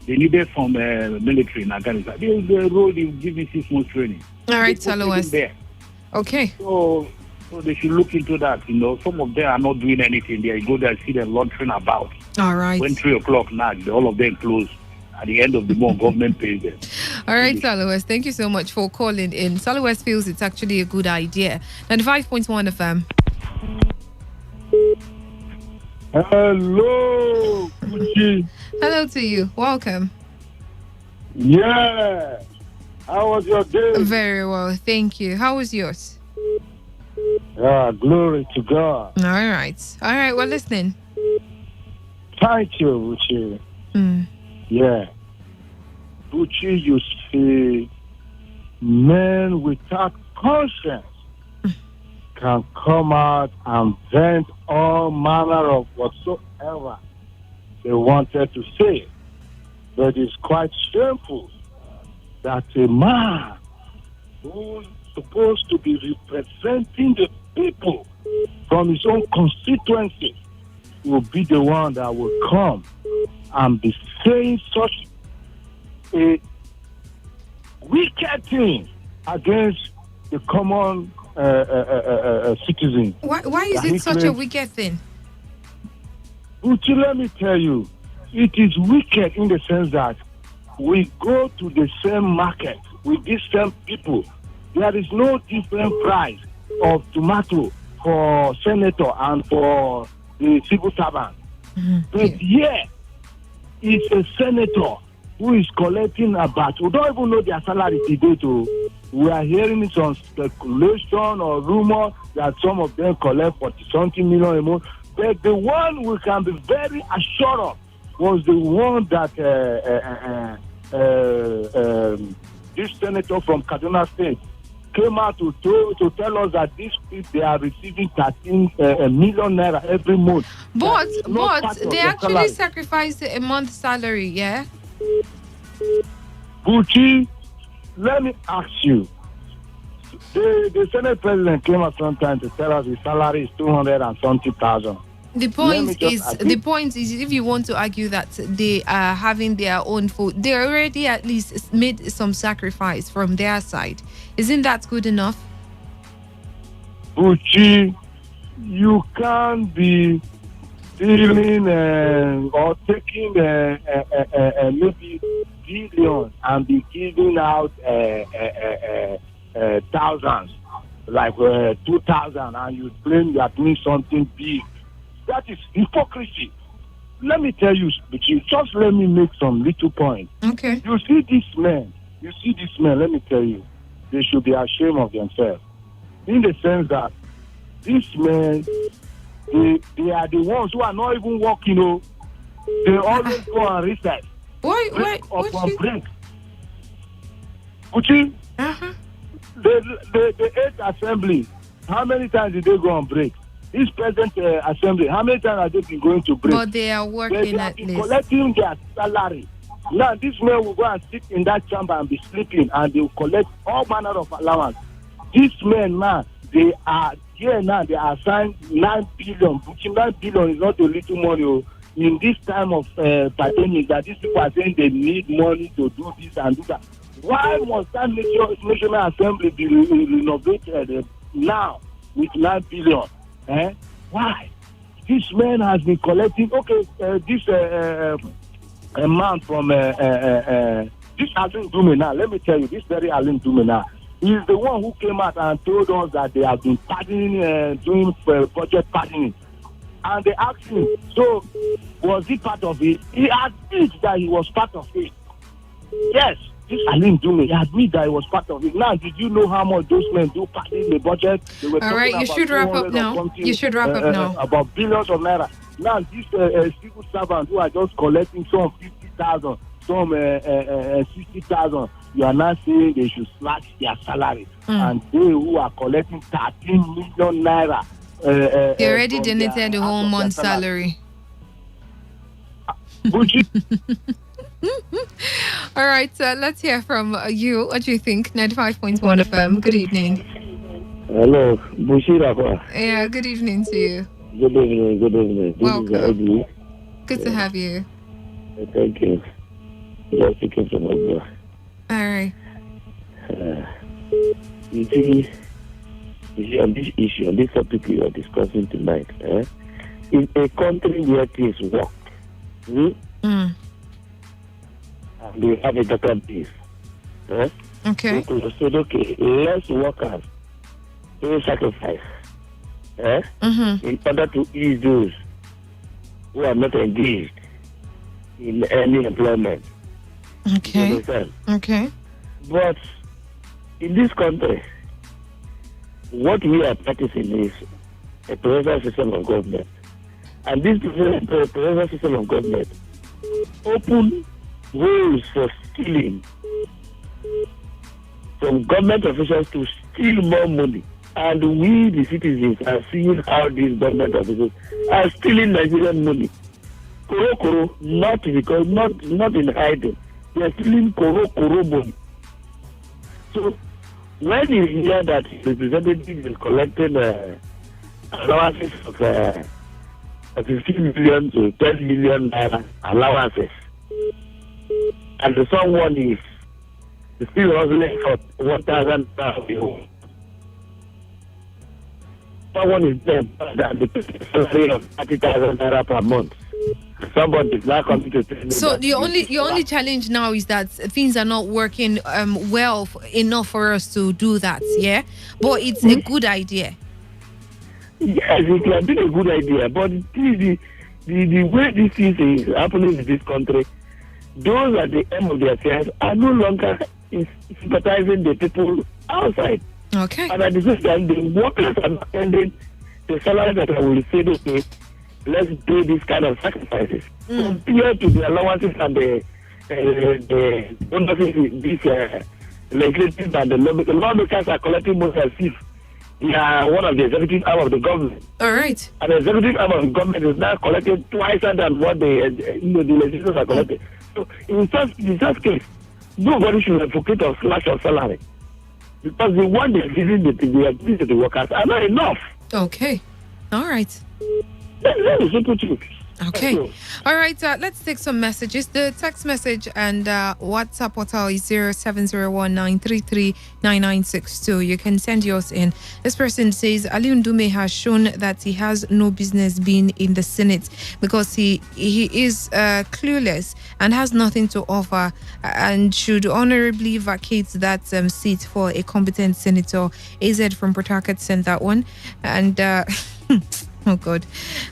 they needed some military in Afghanistan. They rolled him, give me 6 months training. All right, Salawaz. Okay. So they should look into that. You know, some of them are not doing anything. They go there and see them laundering about. All right. When 3 o'clock now, all of them close. At the end of the month, government pays them. All right, Salawaz, thank you so much for calling in. Salawaz feels it's actually a good idea. 95.1 FM. Hello, Gucci. Hello to you. Welcome. Yeah. How was your day? Very well, thank you. How was yours? Glory to God. All right, we're listening. Thank you, Gucci. Mm. Yeah. Gucci, you see, men without conscience can come out and vent all manner of whatsoever they wanted to say. But it's quite shameful that a man who's supposed to be representing the people from his own constituency will be the one that will come and be saying such a wicked thing against the common citizen. Why is it such a wicked thing? Uchi, let me tell you, it is wicked in the sense that we go to the same market with these same people. There is no different price of tomato for senator and for the civil servant. But here is a senator who is collecting about, we don't even know their salary today. We are hearing some speculation or rumor that some of them collect 40-something million a month. But the one we can be very assured of was the one that this senator from Kaduna State came out to tell us that these people, they are receiving 13 million naira every month. But they actually sacrificed a month's salary, yeah? Gucci, let me ask you. The Senate president came out sometime to tell us his salary is 200,000. The point is, if you want to argue that they are having their own food, they already at least made some sacrifice from their side. Isn't that good enough? Gucci, you can't be stealing or taking maybe billions and be giving out thousands, like 2,000, and you claim you are doing something big. That is hypocrisy. Let me tell you, just let me make some little points. Okay. You see these men, let me tell you, they should be ashamed of themselves. In the sense that these men, they are the ones who are not even working, they always go and research. Why? Break. Gucci, the 8th assembly, how many times did they go on break? This present assembly, how many times have they been going to break? But they are working at least. Collecting their salary. Now, this man will go and sit in that chamber and be sleeping, and they will collect all manner of allowance. These men now, they are here now, they are assigned 9 billion. Which 9 billion is not a little money. In this time of pandemic, that these people are saying they need money to do this and do that. Why must that National Assembly be renovated now with 9 billion? Why? This man has been collecting. This man from this Alim Dumina. Let me tell you, this very Alim Dumina is the one who came out and told us that they have been pardoning, doing budget pardoning. And they asked him, so was he part of it? He admits that he was part of it. Yes. This Alim Dume, he admit that he was part of it. Now, did you know how much those men do part in the budget? All right, you should wrap up now. About billions of naira. Now, these civil servants who are just collecting some 50,000, some 60,000, you are now saying they should slash their salary. And they who are collecting 13 million naira. They already donated the whole month's salary. All right, let's hear from you. What do you think? 95.1 FM. Good evening. Hello, Bushira. Yeah, good evening to you. Good evening. Welcome. Good to have you. Thank you. Just speaking from Agba. All right. You see, on this issue, on this topic we are discussing tonight, in a country where things work, and they have a database. Okay. So said, okay, less workers pay sacrifice in order to ease those who are not engaged in any employment. Okay. You understand? Okay. But in this country, what we are practicing is a presidential system of government. And this presidential system of government open ways for stealing from government officials to steal more money. And we, the citizens, are seeing how these government officials are stealing Nigerian money. Koro, not because, not in hiding. They are stealing koro money. So, when you hear that representative is collecting allowances of 15 million to 10 million naira allowances, and someone is still hustling for 1,000 naira, someone is there that the salary of 30,000 naira per month. Somebody is not coming to tell me. So your only challenge now is that things are not working well enough for us to do that, yeah? But it's a good idea. Yes, it can be a good idea, but the way this is happening in this country, those at the end of their affairs are no longer sympathizing the people outside. Okay. And at the same time, the workers are not sending the salary that I will say, okay, let's do this kind of sacrifices. Compared to the allowances and the bonuses these legislative and the lawmakers are collecting most as if they are one of the executive arm of the government. All right. And the executive arm of the government is now collecting twice than what the legislators are collecting. So in such case, nobody should advocate a slash of salary, because the one they're giving to the workers are not enough. Okay. All right. That is simple truth. Okay. All right. Let's take some messages. The text message and WhatsApp portal is 0701-933-9962. You can send yours in. This person says Ali Ndume has shown that he has no business being in the Senate because he is clueless and has nothing to offer, and should honorably vacate that seat for a competent senator. AZ from Port Harcourt sent that one. And oh God.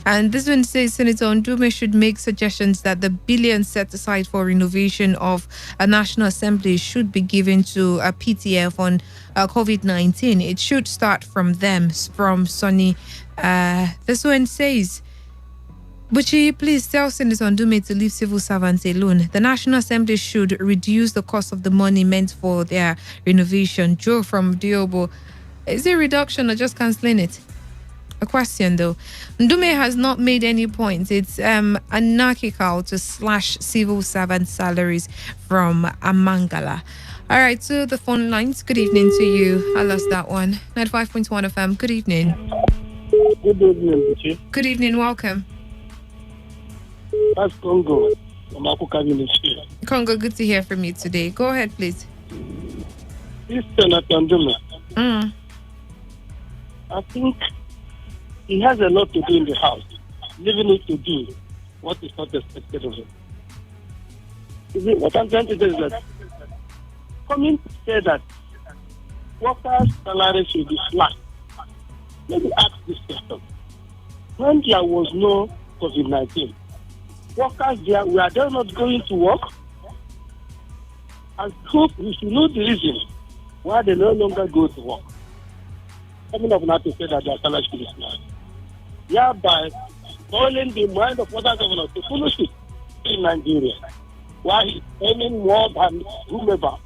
And this one says Senator Ndume should make suggestions that the billions set aside for renovation of a National Assembly should be given to a PTF on COVID-19. It should start from them, from Sonny. This one says, Buchi, please tell Senator Ndume to leave civil servants alone. The National Assembly should reduce the cost of the money meant for their renovation. Joe from Diobo. Is it reduction or just cancelling it? A question though. Ndume has not made any points. It's anarchical to slash civil servant salaries from Amangala. All right, so the phone lines. Good evening to you. I lost that one. 95.1 FM. Good evening. Good evening, Buchi. Good evening. Welcome. That's Congo. Congo, good to hear from you today. Go ahead, please. This Senator Ndume. I think he has a lot to do in the house, leaving it to do what is not expected of him. What I'm trying to do is that coming to say that workers' salaries should be slashed. Let me ask this question. When there was no COVID-19, workers there, were they not going to work? I hope we should know the reason why they no longer go to work. Coming up now to say that their salaries should be slashed. Thereby spoiling the mind of other governors to follow suit in Nigeria, while he's earning more than whomever,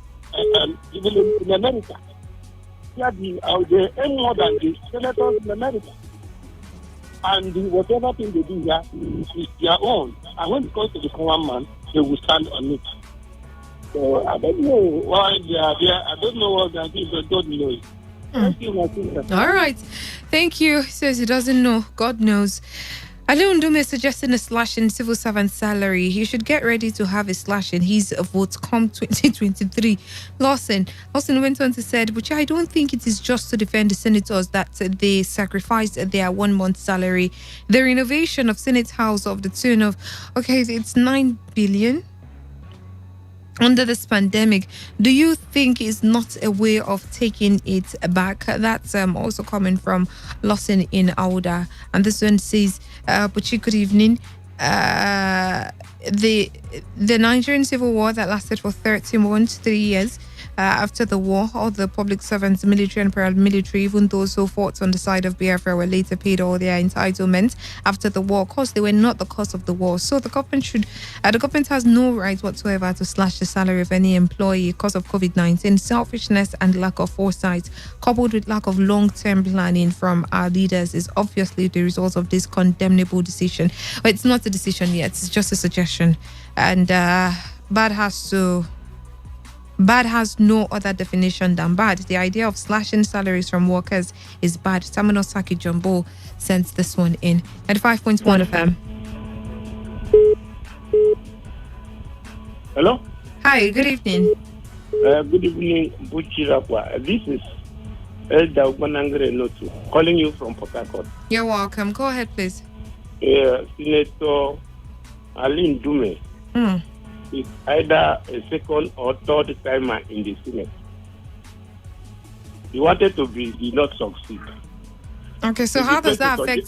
even in America. Here they earn more than the senators in America. And whatever thing they do here is their own. And when it comes to the common man, they will stand on it. So I don't know why they are there. I don't know what they are doing, but God knows. Thank you, my sister. All right. Thank you. He says he doesn't know. God knows. Ali Ndume suggesting a slash in civil servant salary. He should get ready to have a slash in his vote come 2023. Lawson went on to say, but I don't think it is just to defend the senators that they sacrificed their 1 month salary. The renovation of Senate House of the tune of, it's 9 billion. Under this pandemic, do you think is not a way of taking it back? That's also coming from Lawson in Auda. And this one says, Puchi, good evening. the Nigerian civil war that lasted for 3 years. After the war, all the public servants, military and paramilitary, even those who fought on the side of Biafra, were later paid all their entitlements after the war. Of course, they were not the cause of the war. So the government has no right whatsoever to slash the salary of any employee because of COVID-19. Selfishness and lack of foresight, coupled with lack of long-term planning from our leaders, is obviously the result of this condemnable decision. But it's not a decision yet. It's just a suggestion. And bad has no other definition than bad. The idea of slashing salaries from workers is bad. Tamino Saki Jumbo sends this one in. 95.1 FM. Hello? Hi, good evening. Good evening, Buchirapwa. This is Elda Ubanangre Notu, calling you from Port Harcourt. You're welcome. Go ahead, please. Senator Aline Dume is either a second or third timer in the Senate. He wanted to be, did not succeed. Okay, so how does that affect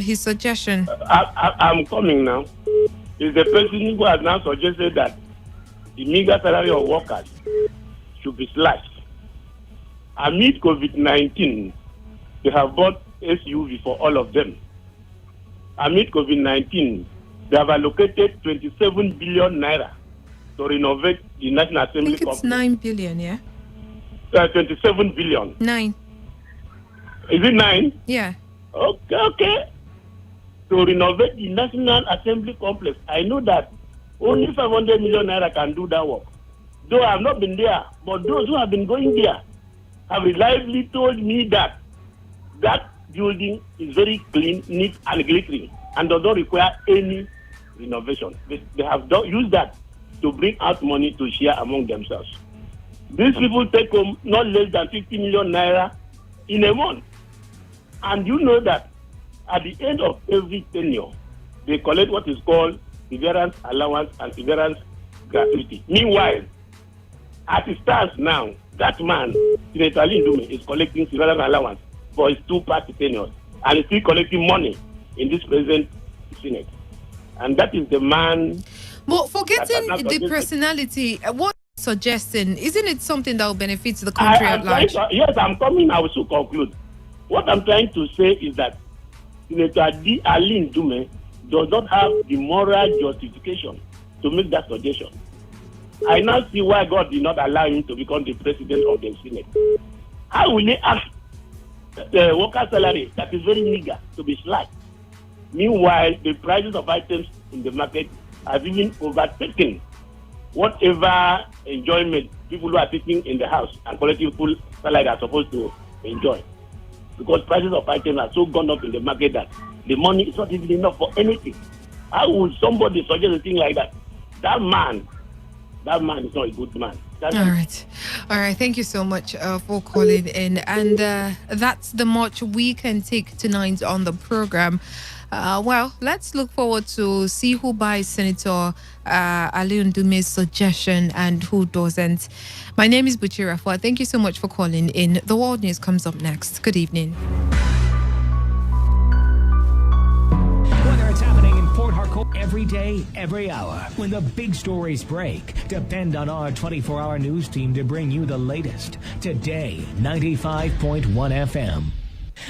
his suggestion? I'm coming now. He's the person who has now suggested that the meager salary of workers should be slashed. Amid COVID-19, they have bought SUV for all of them. Amid COVID-19, they have allocated 27 billion naira to renovate the National Assembly. I think it's 9 billion, yeah? 27 billion. 9. Is it 9? Yeah. Okay. To renovate the National Assembly complex. I know that only 500 million naira can do that work. Though I have not been there, but those who have been going there have reliably told me that that building is very clean, neat, and glittering, and does not require any renovation. They have used that to bring out money to share among themselves. These people take home not less than 50 million naira in a month. And you know that at the end of every tenure, they collect what is called severance allowance and severance gratuity. Meanwhile, as it stands now, that man, Senator Lindume, is collecting severance allowance for his 2 party tenures, and is still collecting money in this present Senate. And that is the man. But forgetting the personality, what suggesting, isn't it something that will benefit the country at large? Yes, I'm coming. I will soon conclude. What I'm trying to say is that Senator Aline Dume does not have the moral justification to make that suggestion. I now see why God did not allow him to become the president of the Senate. How will he ask the worker salary that is very meager to be slashed? Meanwhile, the prices of items in the market have even overtaken whatever enjoyment people who are sitting in the house and collecting full salary are supposed to enjoy. Because prices of items are so gone up in the market that the money is not even enough for anything. How would somebody suggest a thing like that? That man is not a good man. All right. Thank you so much for calling in. And that's the much we can take tonight on the program. Well, let's look forward to see who buys Senator Ali Ndume's suggestion and who doesn't. My name is Buchi Rafwa. Thank you so much for calling in. The World News comes up next. Good evening. Whether it's happening in Port Harcourt every day, every hour, when the big stories break, depend on our 24-hour news team to bring you the latest. Today, 95.1 FM.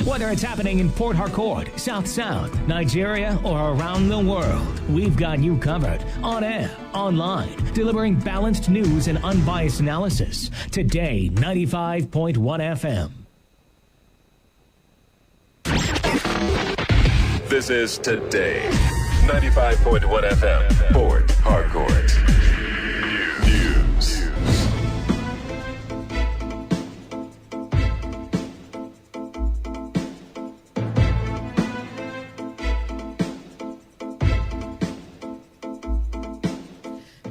Whether it's happening in Port Harcourt, South, Nigeria, or around the world, we've got you covered. On air, online, delivering balanced news and unbiased analysis. Today, 95.1 FM. This is Today, 95.1 FM, Port Harcourt. News.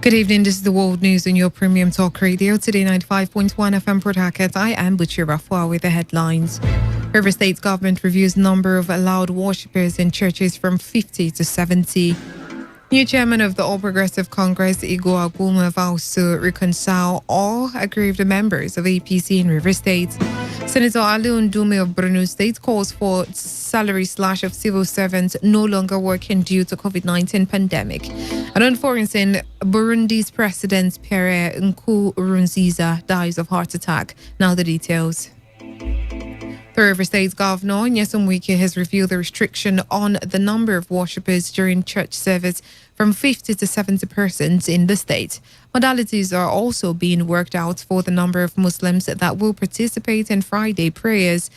Good evening. This is the World News on your Premium Talk Radio. Today, 95.1 FM Port Harcourt. I am Buchi Rafwa with the headlines. River State government reviews number of allowed worshippers in churches from 50 to 70. New chairman of the All Progressive Congress, Igor Aguma, vows to reconcile all aggrieved members of APC in River State. Senator Ali Ndume of Borno State calls for salary slash of civil servants no longer working due to COVID-19 pandemic. And on foreign scene, Burundi's President Pierre Nkurunziza dies of heart attack. Now the details. The River State Governor, Nyesom Wike, has revealed the restriction on the number of worshippers during church service from 50 to 70 persons in the state. Modalities are also being worked out for the number of Muslims that will participate in Friday prayers.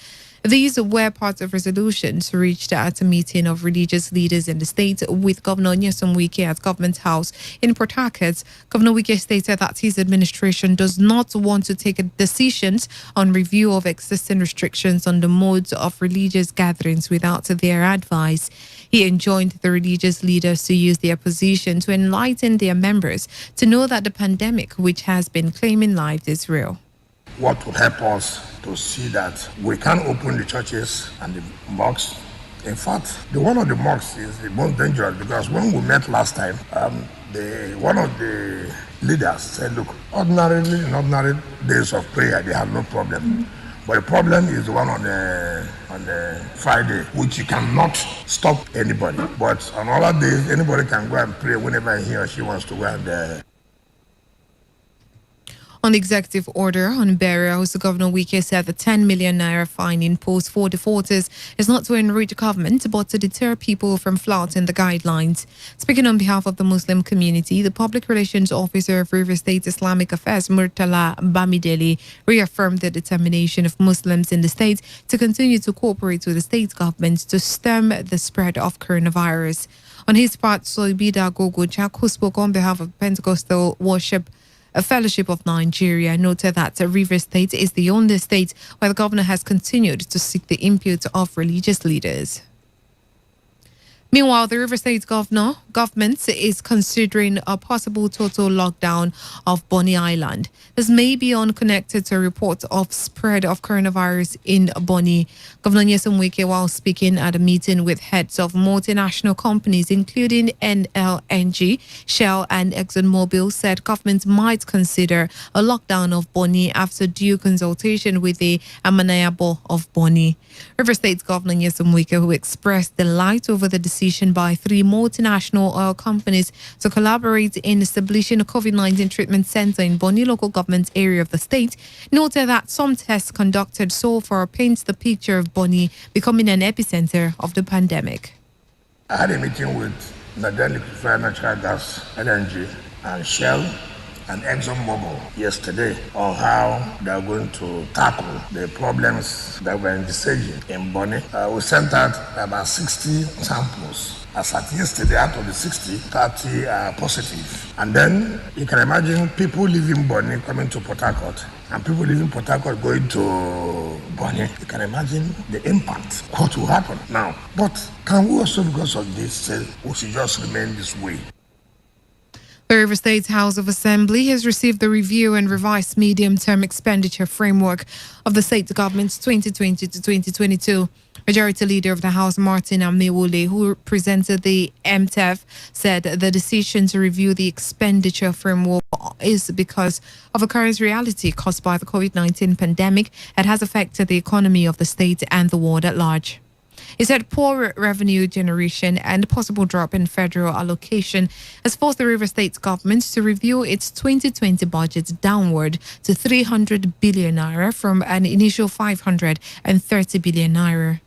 These were part of resolutions reached at a meeting of religious leaders in the state with Governor Nyesom Wike at Government House in Port Harcourt. Governor Wike stated that his administration does not want to take decisions on review of existing restrictions on the modes of religious gatherings without their advice. He enjoined the religious leaders to use their position to enlighten their members to know that the pandemic, which has been claiming lives, is real. What will help us to see that we can open the churches and the mosques. In fact, one of the mosques is the most dangerous because when we met last time, one of the leaders said, look, ordinarily, in ordinary days of prayer, they have no problem. But the problem is the one on the Friday, which you cannot stop anybody. But on other days, anybody can go and pray whenever he or she wants to go and On the executive order on burials, Governor Wike said the 10 million naira fine imposed for defaulters is not to enrich government but to deter people from flouting the guidelines. Speaking on behalf of the Muslim community, the Public Relations Officer of River State Islamic Affairs, Murtala Bamidele, reaffirmed the determination of Muslims in the state to continue to cooperate with the state government to stem the spread of coronavirus. On his part, Soibida Gogochak, who spoke on behalf of Pentecostal Worship A Fellowship of Nigeria, noted that River State is the only state where the governor has continued to seek the input of religious leaders. Meanwhile, the River State government is considering a possible total lockdown of Bonny Island. This may be unconnected to a report of spread of coronavirus in Bonny. Governor Nyesom Wike, while speaking at a meeting with heads of multinational companies, including NLNG, Shell and ExxonMobil, said government might consider a lockdown of Bonny after due consultation with the Amanayabo of Bonny. River State Governor Nyesom Wike, who expressed delight over the decision by 3 multinational oil companies to collaborate in establishing a COVID-19 treatment center in Bonny local government area of the state, noted that some tests conducted so far paints the picture of Bonny becoming an epicenter of the pandemic. I had a meeting with Nigerian Liquefied Natural Gas, LNG, and Shell and ExxonMobil yesterday on how they are going to tackle the problems that were envisaging in Bonny. We sent out about 60 samples. As at yesterday, out of the 60, 30 are positive. And then you can imagine people leaving Bonny coming to Port Harcourt and people leaving Port Harcourt going to Bonny. You can imagine the impact, what will happen now. But can we also, because of this, say we should just remain this way? The River State House of Assembly has received the review and revised medium-term expenditure framework of the state government's 2020 to 2022. Majority Leader of the House, Martin Amewole, who presented the MTEF, said the decision to review the expenditure framework is because of a current reality caused by the COVID-19 pandemic that has affected the economy of the state and the world at large. He said poor revenue generation and possible drop in federal allocation has forced the River State government to review its 2020 budget downward to 300 billion naira from an initial 530 billion naira.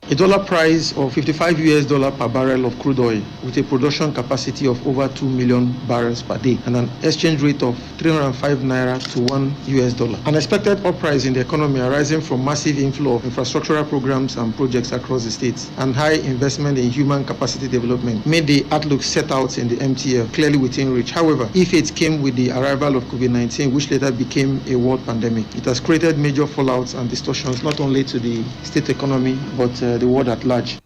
A dollar price of $55 per barrel of crude oil with a production capacity of over 2 million barrels per day and an exchange rate of 305 naira to $1. An expected uprise in the economy arising from massive inflow of infrastructural programs and projects across the states and high investment in human capacity development made the outlook set out in the MTF clearly within reach. However, if it came with the arrival of COVID-19, which later became a world pandemic, it has created major fallouts and distortions not only to the state economy but the world at large.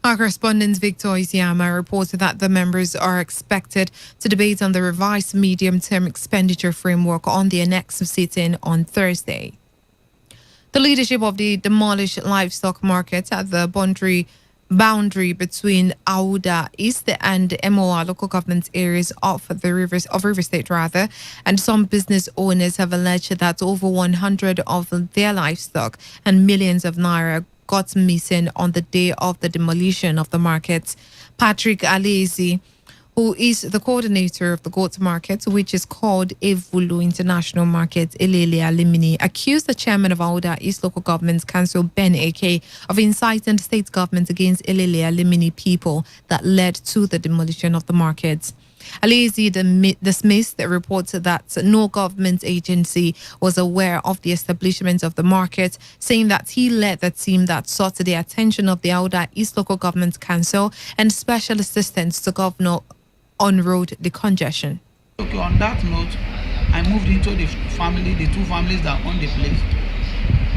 Our correspondent Victor Isiama reported that the members are expected to debate on the revised medium-term expenditure framework on their next sitting on Thursday. The leadership of the demolished livestock market at the boundary boundary between Auda East and MOR local government areas of River State rather, and some business owners have alleged that over 100 of their livestock and millions of naira got missing on the day of the demolition of the market. Patrick Alesi, who is the coordinator of the goat market, which is called Evulu International Market, Elele Alimini, accused the chairman of Auda East Local Government Council, Ben Ake, of inciting the state government against Elele Alimini people that led to the demolition of the market. Alesi dismissed the reports that no government agency was aware of the establishment of the market, saying that he led the team that sought the attention of the Auda East Local Government Council and special assistance to Governor on-road the congestion. Okay, on that note, I moved into the two families that own the place.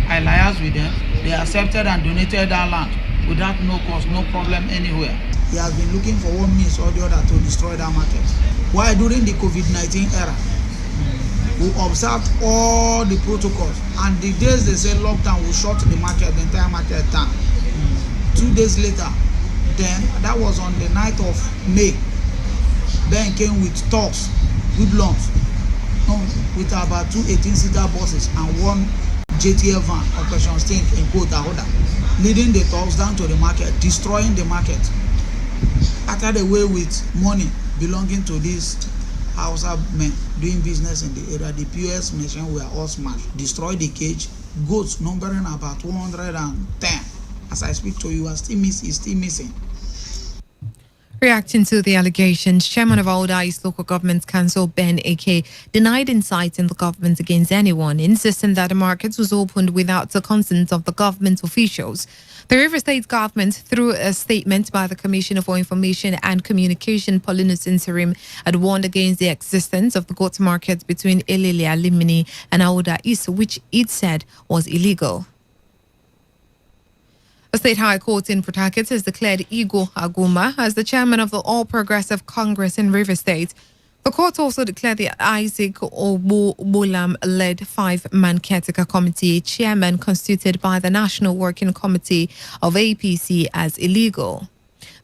I liaised with them. They accepted and donated that land without no cost, no problem anywhere. He has been looking for one means or the other to destroy that market. While during the COVID-19 era, we observed all the protocols, and the days they say lockdown will shut the market, the entire market down. 2 days later, then that was on the 9th of May. Then came with talks, with loans, with about 2 18-seater buses and one JTF van, Operation Stink in Kota Hoda, leading the talks down to the market, destroying the market. After the way with money belonging to these Hausa men doing business in the area, the POS machine were all smashed, destroyed the cage, goats numbering about 110. As I speak to you, is still missing. Reacting to the allegations, Chairman of Auda East Local Government Council, Ben Ake, denied inciting the government against anyone, insisting that the market was opened without the consent of the government officials. The River State government, through a statement by the Commissioner for Information and Communication, Paulinus Interim, had warned against the existence of the goat market between Elele Alimini and Auda East, which it said was illegal. The State High Court in Port Harcourt has declared Igor Aguma as the chairman of the All Progressive Congress in River State. The court also declared the Isaac Obolam-led 5-man caretaker committee chairman constituted by the National Working Committee of APC as illegal.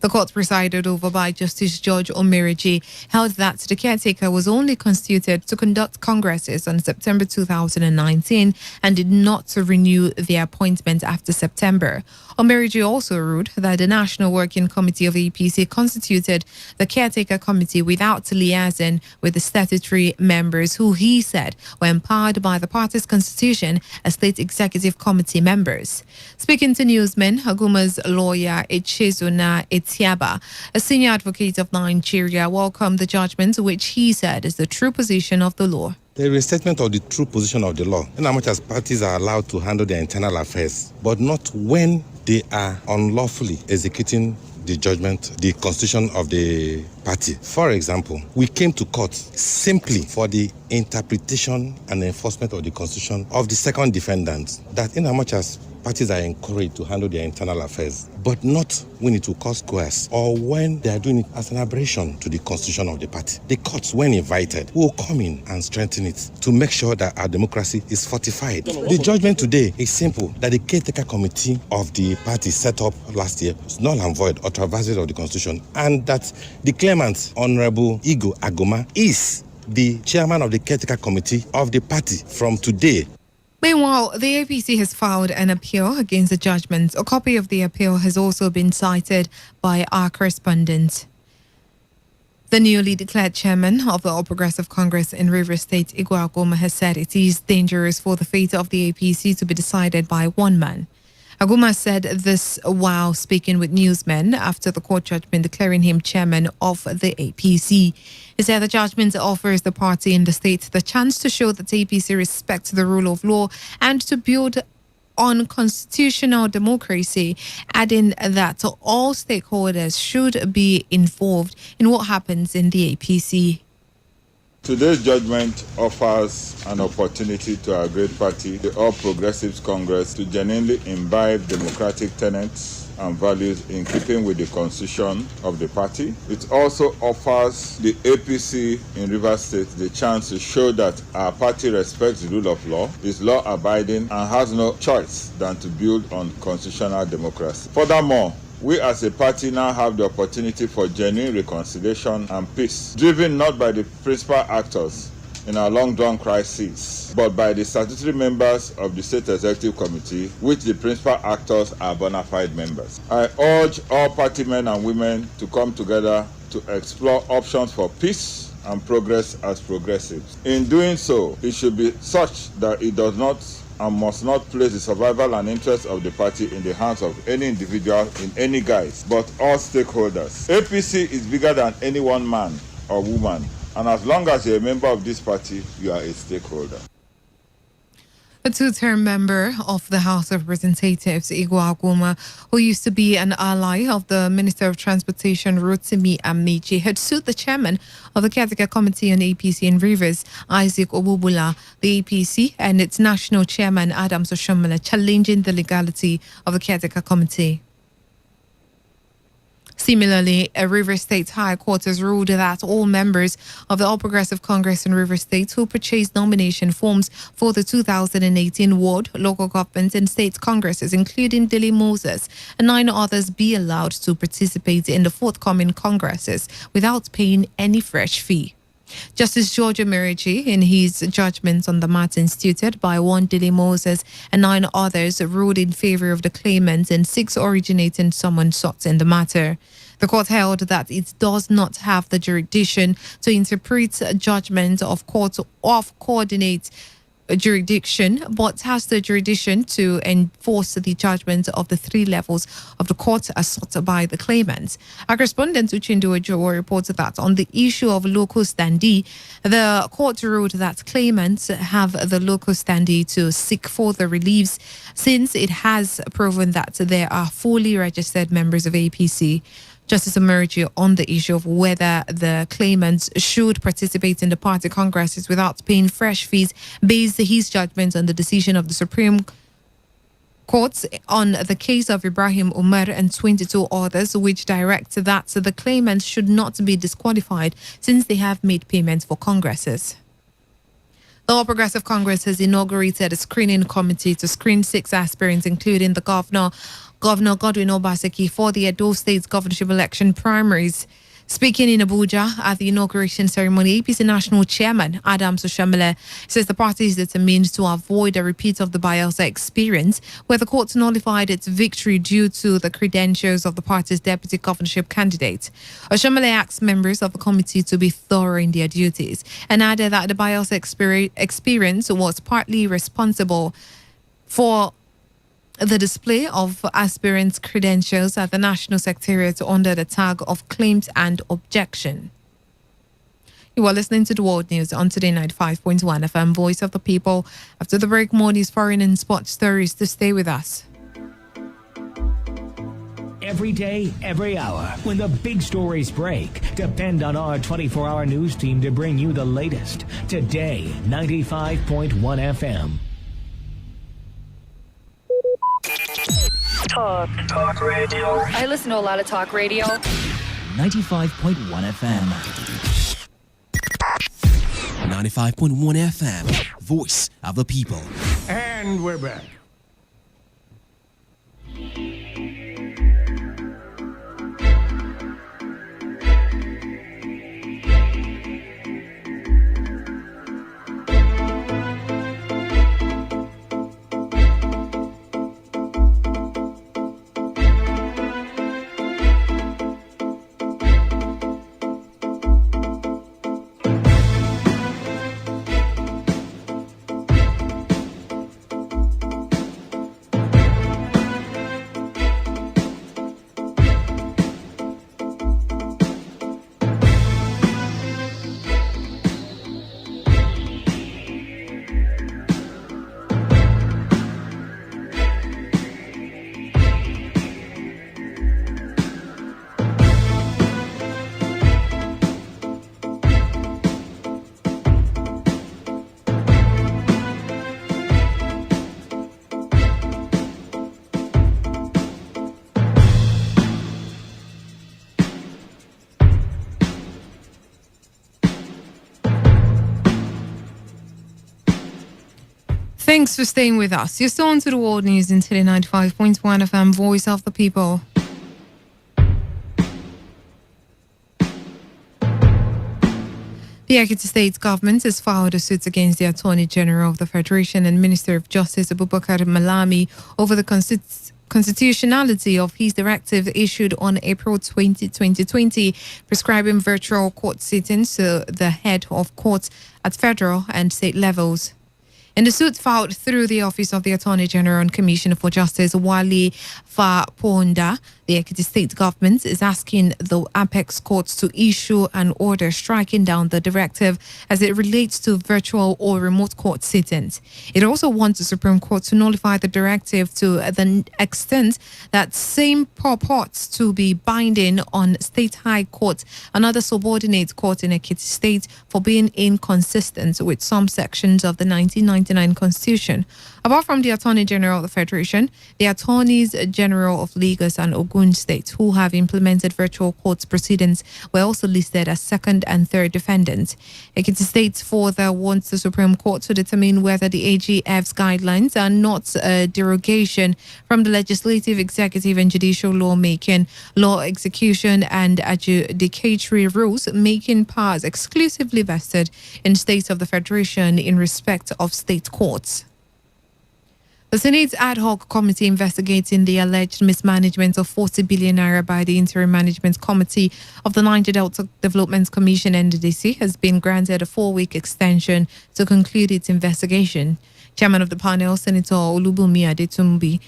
The court, presided over by Justice George Omeriji, held that the caretaker was only constituted to conduct congresses on September 2019 and did not renew their appointment after September. Omeriji also ruled that the National Working Committee of APC constituted the caretaker committee without liaison with the statutory members who he said were empowered by the party's constitution as state executive committee members. Speaking to newsmen, Aguma's lawyer Echezona Etiaba, a senior advocate of Nigeria, welcomed the judgment, which he said is the true position of the law. The restatement of the true position of the law, in how much as parties are allowed to handle their internal affairs, but not when they are unlawfully executing the judgment, the constitution of the party. For example, we came to court simply for the interpretation and enforcement of the constitution of the second defendant, that in how much as parties are encouraged to handle their internal affairs, but not when it will cause coerce or when they are doing it as an aberration to the constitution of the party. The courts, when invited, will come in and strengthen it to make sure that our democracy is fortified. The judgment today is simple, that the caretaker committee of the party set up last year is null and void or traverses of the constitution, and that the claimant, Honorable Igor Aguma, is the chairman of the caretaker committee of the party from today. Meanwhile, the APC has filed an appeal against the judgment. A copy of the appeal has also been cited by our correspondent. The newly declared chairman of the All Progressive Congress in River State, Igor Aguma, has said it is dangerous for the fate of the APC to be decided by one man. Aguma said this while speaking with newsmen after the court judgment declaring him chairman of the APC. He said the judgment offers the party in the state the chance to show that APC respects the rule of law and to build on constitutional democracy, adding that all stakeholders should be involved in what happens in the APC. Today's judgment offers an opportunity to our great party, the All Progressives Congress, to genuinely imbibe democratic tenets and values in keeping with the constitution of the party. It also offers the APC in Rivers State the chance to show that our party respects the rule of law, is law-abiding, and has no choice than to build on constitutional democracy. Furthermore, We as a party now have the opportunity for genuine reconciliation and peace, driven not by the principal actors in our long-drawn crisis, but by the statutory members of the State Executive Committee, which the principal actors are bona fide members. I urge all party men and women to come together to explore options for peace and progress as progressives. In doing so, it should be such that it does not and must not place the survival and interests of the party in the hands of any individual in any guise, but all stakeholders. APC is bigger than any one man or woman, and as long as you're a member of this party, you are a stakeholder. A two-term member of the House of Representatives, Igwa Aguma, who used to be an ally of the Minister of Transportation, Rotimi Amici, had sued the chairman of the Caretaker Committee on APC in Rivers, Isaac Obubula, the APC, and its national chairman, Adams Oshomole, challenging the legality of the Caretaker Committee. Similarly, a Rivers State High Court has ruled that all members of the All Progressive Congress in Rivers State who purchased nomination forms for the 2018 ward, local government and state congresses, including Dilly Moses and 9 others, be allowed to participate in the forthcoming congresses without paying any fresh fee. Justice George Emerigi, in his judgment on the matter instituted by 1 Dilly Moses and 9 others, ruled in favor of the claimants and 6 originating summons sought in the matter. The court held that it does not have the jurisdiction to interpret judgment of court of coordinate jurisdiction, but has the jurisdiction to enforce the judgment of the 3 levels of the court as sought by the claimants. Our correspondent Uchendu Ojowo reported that on the issue of local standee, the court ruled that claimants have the local standee to seek further reliefs since it has proven that they are fully registered members of APC. Justice Emerigi on the issue of whether the claimants should participate in the party congresses without paying fresh fees based his judgment on the decision of the Supreme Court on the case of Ibrahim Umar and 22 others, which direct that the claimants should not be disqualified since they have made payments for congresses. The All Progressive Congress has inaugurated a screening committee to screen 6 aspirants, including the Governor Godwin Obaseki, for the Edo State governorship election primaries. Speaking in Abuja at the inauguration ceremony, APC National Chairman Adams Oshomole says the party is determined to avoid a repeat of the Bayelsa experience, where the court nullified its victory due to the credentials of the party's deputy governorship candidate. Oshomole asked members of the committee to be thorough in their duties and added that the Bayelsa experience was partly responsible for the display of aspirants' credentials at the National Secretariat under the tag of claims and objection. You are listening to the World News on Today 95.1 FM, Voice of the People. After the break, more news, foreign and sports stories to stay with us. Every day, every hour, when the big stories break, depend on our 24-hour news team to bring you the latest. Today, 95.1 FM. Talk radio. I listen to a lot of talk radio. 95.1 FM. 95.1 FM. Voice of the People. And we're back. Thanks for staying with us. You're still on to the World News in Today 95.1 FM, Voice of the People. The Ekiti State government has filed a suit against the Attorney General of the Federation and Minister of Justice Abubakar Malami over the constitutionality of his directive issued on April 20, 2020, prescribing virtual court sittings to the head of courts at federal and state levels. In the suit filed through the Office of the Attorney General and Commissioner for Justice, Wale Faponda, the Ekiti State government is asking the apex courts to issue an order striking down the directive as it relates to virtual or remote court sittings. It also wants the Supreme Court to nullify the directive to the extent that same purports to be binding on state high courts and other subordinate courts in Ekiti State for being inconsistent with some sections of the 1999 Constitution. Apart from the Attorney General of the Federation, the Attorneys General of Lagos and Ogun State, who have implemented virtual court proceedings, were also listed as second and third defendants. Ekiti State further wants the Supreme Court to determine whether the AGF's guidelines are not a derogation from the legislative, executive, and judicial lawmaking, law execution, and adjudicatory rules, making powers exclusively vested in states of the Federation in respect of state courts. The Senate's ad hoc committee investigating the alleged mismanagement of 40 billion naira by the Interim Management Committee of the Niger Delta Development Commission (NDDC) has been granted a 4-week extension to conclude its investigation. Chairman of the panel, Senator Olubunmi Adetumbi,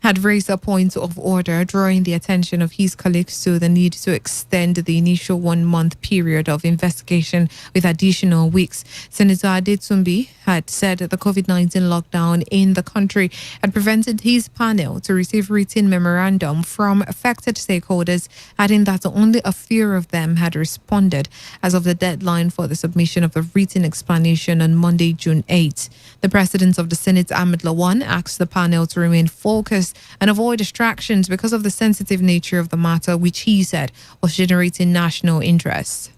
had raised a point of order, drawing the attention of his colleagues to the need to extend the initial 1-month period of investigation with additional weeks. Senator Adetumbi had said that the COVID-19 lockdown in the country had prevented his panel to receive written memorandum from affected stakeholders, adding that only a few of them had responded as of the deadline for the submission of the written explanation on Monday, June 8. The President of the Senate, Ahmed Lawan, asked the panel to remain focused and avoid distractions because of the sensitive nature of the matter, which he said was generating national interest.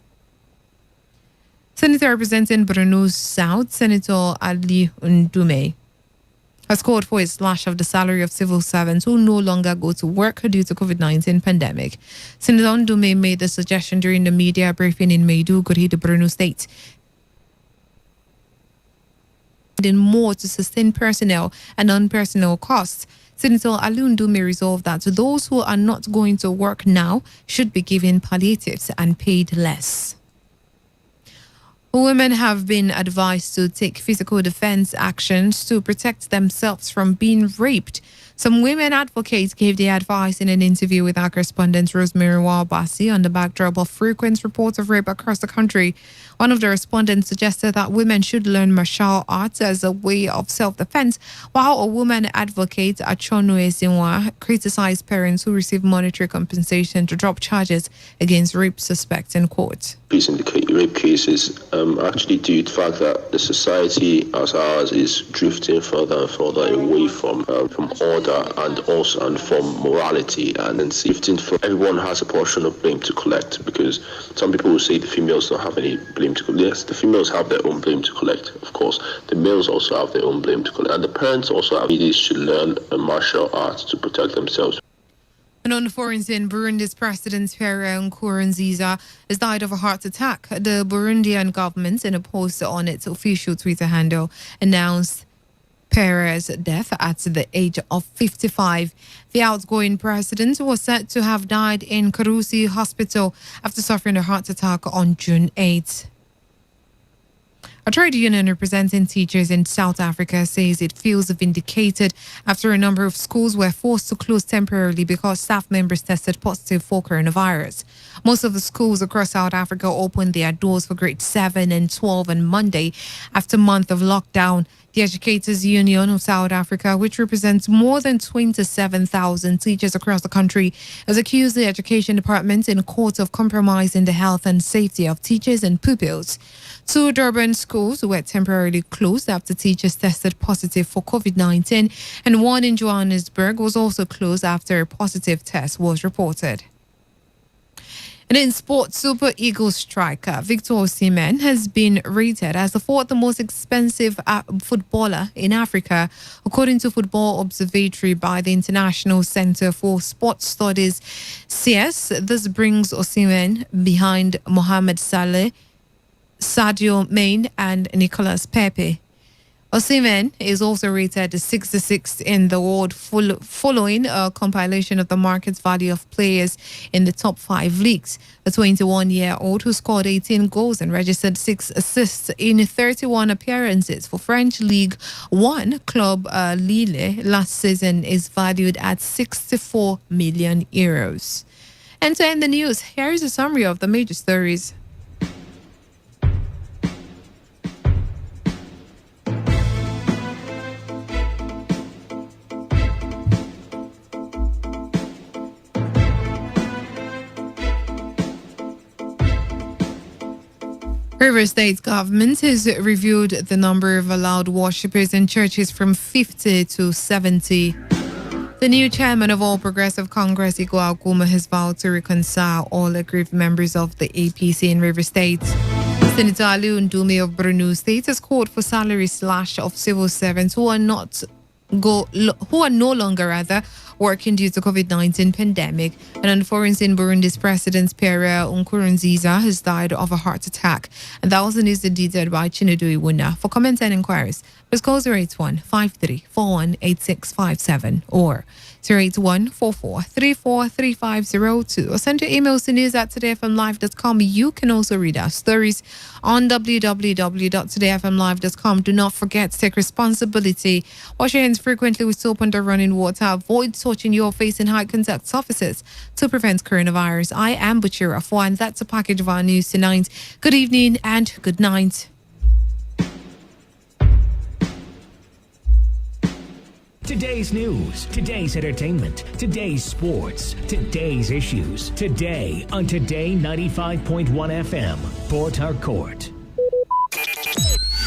Senator representing Borno South, Senator Ali Ndume, has called for a slash of the salary of civil servants who no longer go to work due to COVID-19 pandemic. Senator Ndume made the suggestion during the media briefing in Maiduguri, the Borno State, more to sustain personnel and non-personnel costs. Senator Alundume resolved that those who are not going to work now should be given palliatives and paid less. Women have been advised to take physical defense actions to protect themselves from being raped. Some women advocates gave the advice in an interview with our correspondent Rosemary Walbasi on the backdrop of frequent reports of rape across the country. One of the respondents suggested that women should learn martial arts as a way of self-defense, while a woman advocate, Achonu Ezinwa, criticized parents who receive monetary compensation to drop charges against rape suspects in court. In the rape cases, actually due to the fact that the society as ours is drifting further and further away from order and from morality, and then shifting for everyone has a portion of blame to collect, because some people will say the females don't have any blame to collect. Yes, the females have their own blame to collect, of course. The males also have their own blame to collect, and the parents also have should learn a martial arts to protect themselves. And on the foreign scene, Burundi's President Pierre Nkurunziza has died of a heart attack. The Burundian government, in a post on its official Twitter handle, announced Pierre's death at the age of 55. The outgoing president was said to have died in Karusi Hospital after suffering a heart attack on June 8. A trade union representing teachers in South Africa says it feels vindicated after a number of schools were forced to close temporarily because staff members tested positive for coronavirus. Most of the schools across South Africa opened their doors for grades 7 and 12 on Monday after a month of lockdown. The Educators Union of South Africa, which represents more than 27,000 teachers across the country, has accused the Education Department in court of compromising the health and safety of teachers and pupils. 2 Durban schools were temporarily closed after teachers tested positive for COVID-19, and one in Johannesburg was also closed after a positive test was reported. And in sports, Super Eagles striker Victor Osimhen has been rated as the 4th most expensive footballer in Africa, according to Football Observatory by the International Center for Sports Studies, CS. This brings Osimhen behind Mohamed Salah, Sadio Mane and Nicolas Pepe. Osimhen is also rated 66th in the world following a compilation of the market value of players in the top 5 leagues. The 21-year-old who scored 18 goals and registered 6 assists in 31 appearances for French League One club Lille last season is valued at €64 million. And to end the news, here is a summary of the major stories. River State government has reviewed the number of allowed worshippers in churches from 50 to 70. The new chairman of All Progressive Congress, Igwe Aguma, has vowed to reconcile all aggrieved members of the APC in River State. Senator Ali Ndume of Borno State has called for salary slash of civil servants who are no longer working due to COVID-19 pandemic. And on foreign scene, Burundi's President Pierre Nkurunziza has died of a heart attack. And that was the news detailed by Chinedu Iwuna. For comments and inquiries, please call 081-5341-8657 or 081-4434-3502 or send your emails to news@todayfmlive.com. You can also read our stories on www.todayfmlive.com. Do not forget to take responsibility. Wash your hands frequently with soap under running water. Avoid touching your face in high contact surfaces to prevent coronavirus. I am Butchira Afua, and that's a package of our news tonight. Good evening and good night. Today's news, today's entertainment, today's sports, today's issues. Today on Today95.1 FM, Port Harcourt.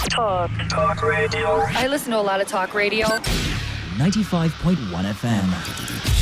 Talk radio. I listen to a lot of talk radio. 95.1 FM.